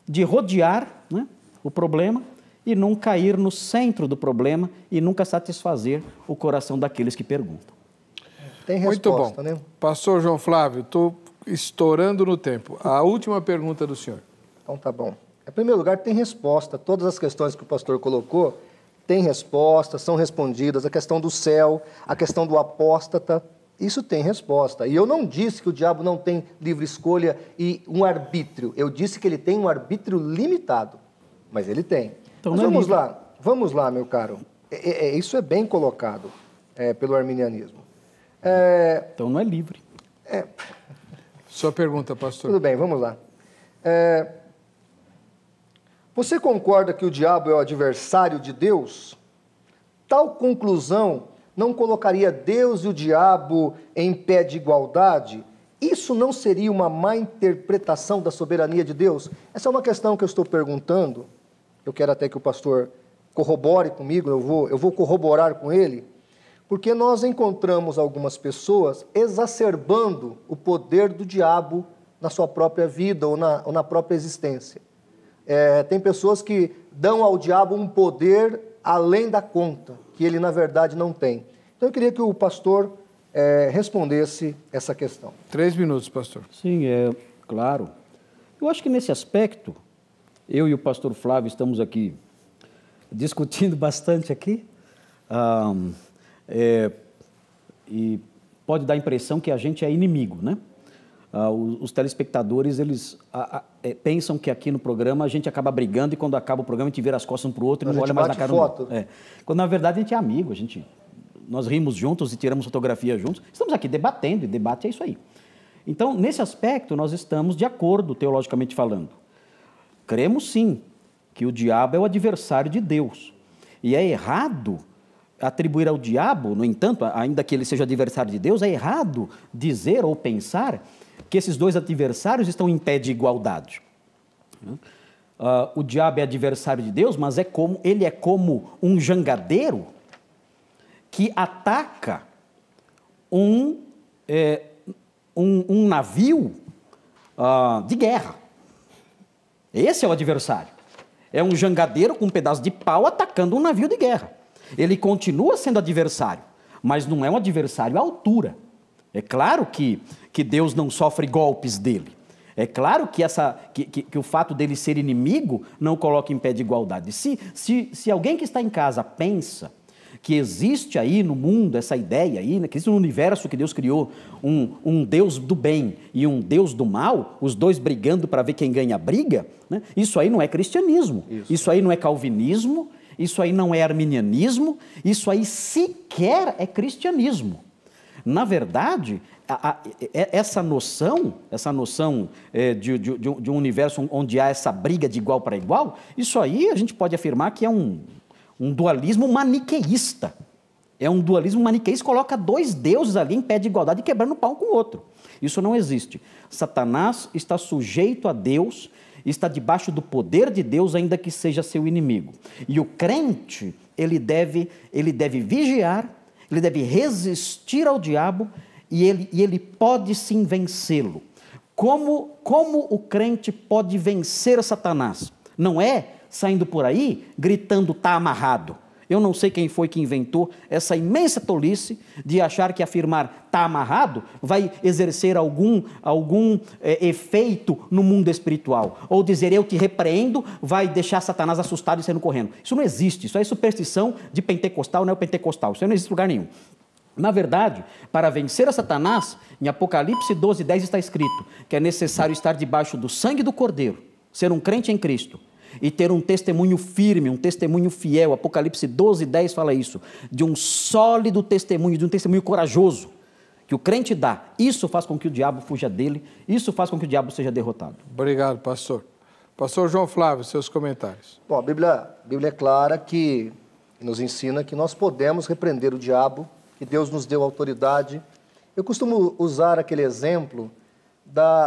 de rodear, né, o problema e não cair no centro do problema e nunca satisfazer o coração daqueles que perguntam. Tem resposta, muito bom, né? Pastor João Flávio, estou estourando no tempo. A última pergunta do senhor. Então tá bom. Em primeiro lugar, tem resposta. Todas as questões que o pastor colocou têm resposta, são respondidas. A questão do céu, a questão do apóstata, isso tem resposta. E eu não disse que o diabo não tem livre escolha e um arbítrio. Eu disse que ele tem um arbítrio limitado. Mas ele tem. Então, mas vamos lá, meu caro. Isso é bem colocado pelo arminianismo. Então não é livre. Sua pergunta, pastor. Tudo bem, vamos lá. Você concorda que o diabo é o adversário de Deus? Tal conclusão não colocaria Deus e o diabo em pé de igualdade? Isso não seria uma má interpretação da soberania de Deus? Essa é uma questão que eu estou perguntando. Eu quero até que o pastor corrobore comigo, eu vou corroborar com ele, porque nós encontramos algumas pessoas exacerbando o poder do diabo na sua própria vida ou na própria existência. Tem pessoas que dão ao diabo um poder além da conta, que ele na verdade não tem. Então eu queria que o pastor respondesse essa questão. 3 minutos, pastor. Sim, claro. Eu acho que nesse aspecto, eu e o pastor Flávio estamos aqui discutindo bastante aqui, e pode dar a impressão que a gente é inimigo, né? Os telespectadores, eles pensam que aqui no programa a gente acaba brigando e quando acaba o programa a gente vira as costas um para o outro e não olha mais na cara do outro. Quando na verdade a gente é amigo, nós rimos juntos e tiramos fotografia juntos. Estamos aqui debatendo e debate é isso aí. Então, nesse aspecto, nós estamos de acordo, teologicamente falando. Cremos sim que o diabo é o adversário de Deus. E é errado atribuir ao diabo, no entanto, ainda que ele seja adversário de Deus, é errado dizer ou pensar que esses dois adversários estão em pé de igualdade. O diabo é adversário de Deus, mas ele é como um jangadeiro que ataca um navio de guerra. Esse é o adversário. É um jangadeiro com um pedaço de pau atacando um navio de guerra. Ele continua sendo adversário, mas não é um adversário à altura. É claro que Deus não sofre golpes dele. É claro que o fato dele ser inimigo não o coloca em pé de igualdade. Se alguém que está em casa pensa que existe aí no mundo essa ideia aí, né, que existe no universo que Deus criou um Deus do bem e um Deus do mal, os dois brigando para ver quem ganha a briga, né? Isso aí não é cristianismo, isso aí não é calvinismo, isso aí não é arminianismo, isso aí sequer é cristianismo. Na verdade, essa noção de um universo onde há essa briga de igual para igual, isso aí a gente pode afirmar que é um dualismo maniqueísta. É um dualismo maniqueísta, coloca dois deuses ali em pé de igualdade e quebrando pau com o outro. Isso não existe. Satanás está sujeito a Deus, está debaixo do poder de Deus, ainda que seja seu inimigo. E o crente, ele deve vigiar, ele deve resistir ao diabo e ele pode sim vencê-lo. Como o crente pode vencer Satanás? Não é saindo por aí, gritando, está amarrado. Eu não sei quem foi que inventou essa imensa tolice de achar que afirmar está amarrado vai exercer algum efeito no mundo espiritual. Ou dizer eu te repreendo vai deixar Satanás assustado e saindo correndo. Isso não existe, isso é superstição de pentecostal, neopentecostal, isso não existe em lugar nenhum. Na verdade, para vencer a Satanás, em Apocalipse 12:10 está escrito que é necessário estar debaixo do sangue do Cordeiro, ser um crente em Cristo, e ter um testemunho firme, um testemunho fiel. Apocalipse 12:10 fala isso, de um sólido testemunho, de um testemunho corajoso, que o crente dá. Isso faz com que o diabo fuja dele, isso faz com que o diabo seja derrotado. Obrigado, pastor. Pastor João Flávio, seus comentários. Bom, a Bíblia é clara que nos ensina que nós podemos repreender o diabo, que Deus nos deu autoridade. Eu costumo usar aquele exemplo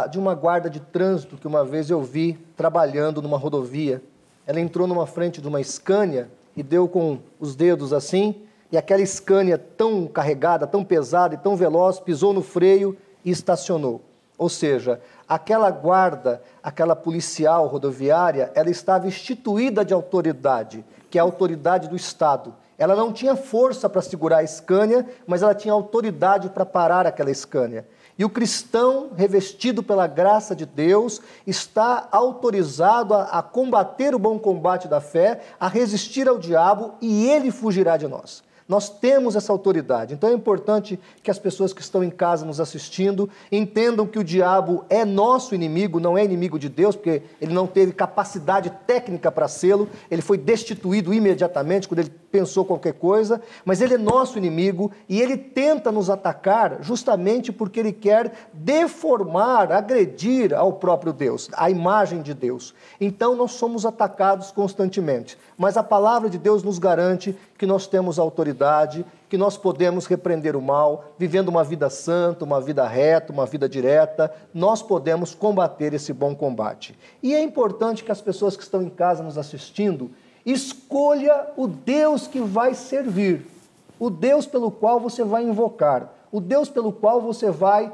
de uma guarda de trânsito que uma vez eu vi trabalhando numa rodovia. Ela entrou numa frente de uma Scania e deu com os dedos assim, e aquela Scania tão carregada, tão pesada e tão veloz, pisou no freio e estacionou. Ou seja, aquela guarda, aquela policial rodoviária, ela estava instituída de autoridade, que é a autoridade do Estado. Ela não tinha força para segurar a Scania, mas ela tinha autoridade para parar aquela Scania. E o cristão, revestido pela graça de Deus, está autorizado a combater o bom combate da fé, a resistir ao diabo, e ele fugirá de nós. Nós temos essa autoridade. Então é importante que as pessoas que estão em casa nos assistindo entendam que o diabo é nosso inimigo, não é inimigo de Deus, porque ele não teve capacidade técnica para sê-lo, ele foi destituído imediatamente quando ele pensou qualquer coisa, mas ele é nosso inimigo e ele tenta nos atacar justamente porque ele quer deformar, agredir ao próprio Deus, a imagem de Deus. Então nós somos atacados constantemente, mas a palavra de Deus nos garante que nós temos autoridade, que nós podemos repreender o mal, vivendo uma vida santa, uma vida reta, uma vida direta, nós podemos combater esse bom combate. E é importante que as pessoas que estão em casa nos assistindo, escolha o Deus que vai servir, o Deus pelo qual você vai invocar, o Deus pelo qual você vai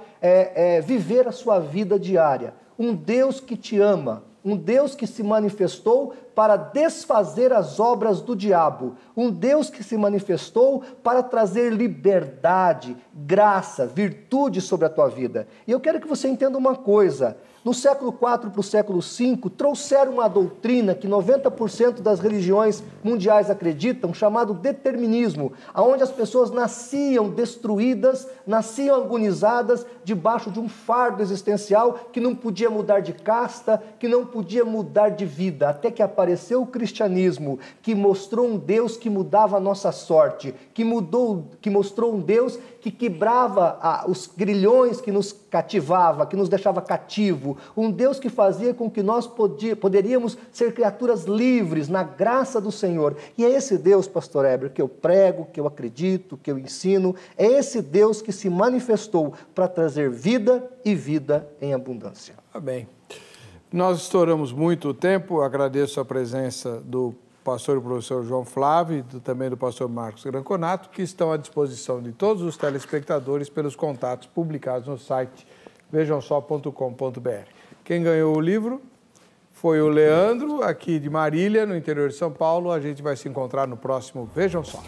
viver a sua vida diária, um Deus que te ama, um Deus que se manifestou para desfazer as obras do diabo, um Deus que se manifestou para trazer liberdade, graça, virtude sobre a tua vida. E eu quero que você entenda uma coisa, no século IV para o século V, trouxeram uma doutrina que 90% das religiões mundiais acreditam, chamado determinismo, onde as pessoas nasciam destruídas, nasciam agonizadas, debaixo de um fardo existencial que não podia mudar de casta, que não podia mudar de vida, até que apareceu o cristianismo, que mostrou um Deus que mudava a nossa sorte, que mostrou um Deus que quebrava os grilhões que nos cativava, que nos deixava cativo, um Deus que fazia com que nós poderíamos ser criaturas livres na graça do Senhor. E é esse Deus, pastor Heber, que eu prego, que eu acredito, que eu ensino, é esse Deus que se manifestou para trazer vida e vida em abundância. Amém. Nós estouramos muito o tempo, agradeço a presença do pastor e professor João Flávio e também do pastor Marcos Granconato, que estão à disposição de todos os telespectadores pelos contatos publicados no site vejamsó.com.br. Quem ganhou o livro foi o Leandro, aqui de Marília, no interior de São Paulo. A gente vai se encontrar no próximo Vejam Só.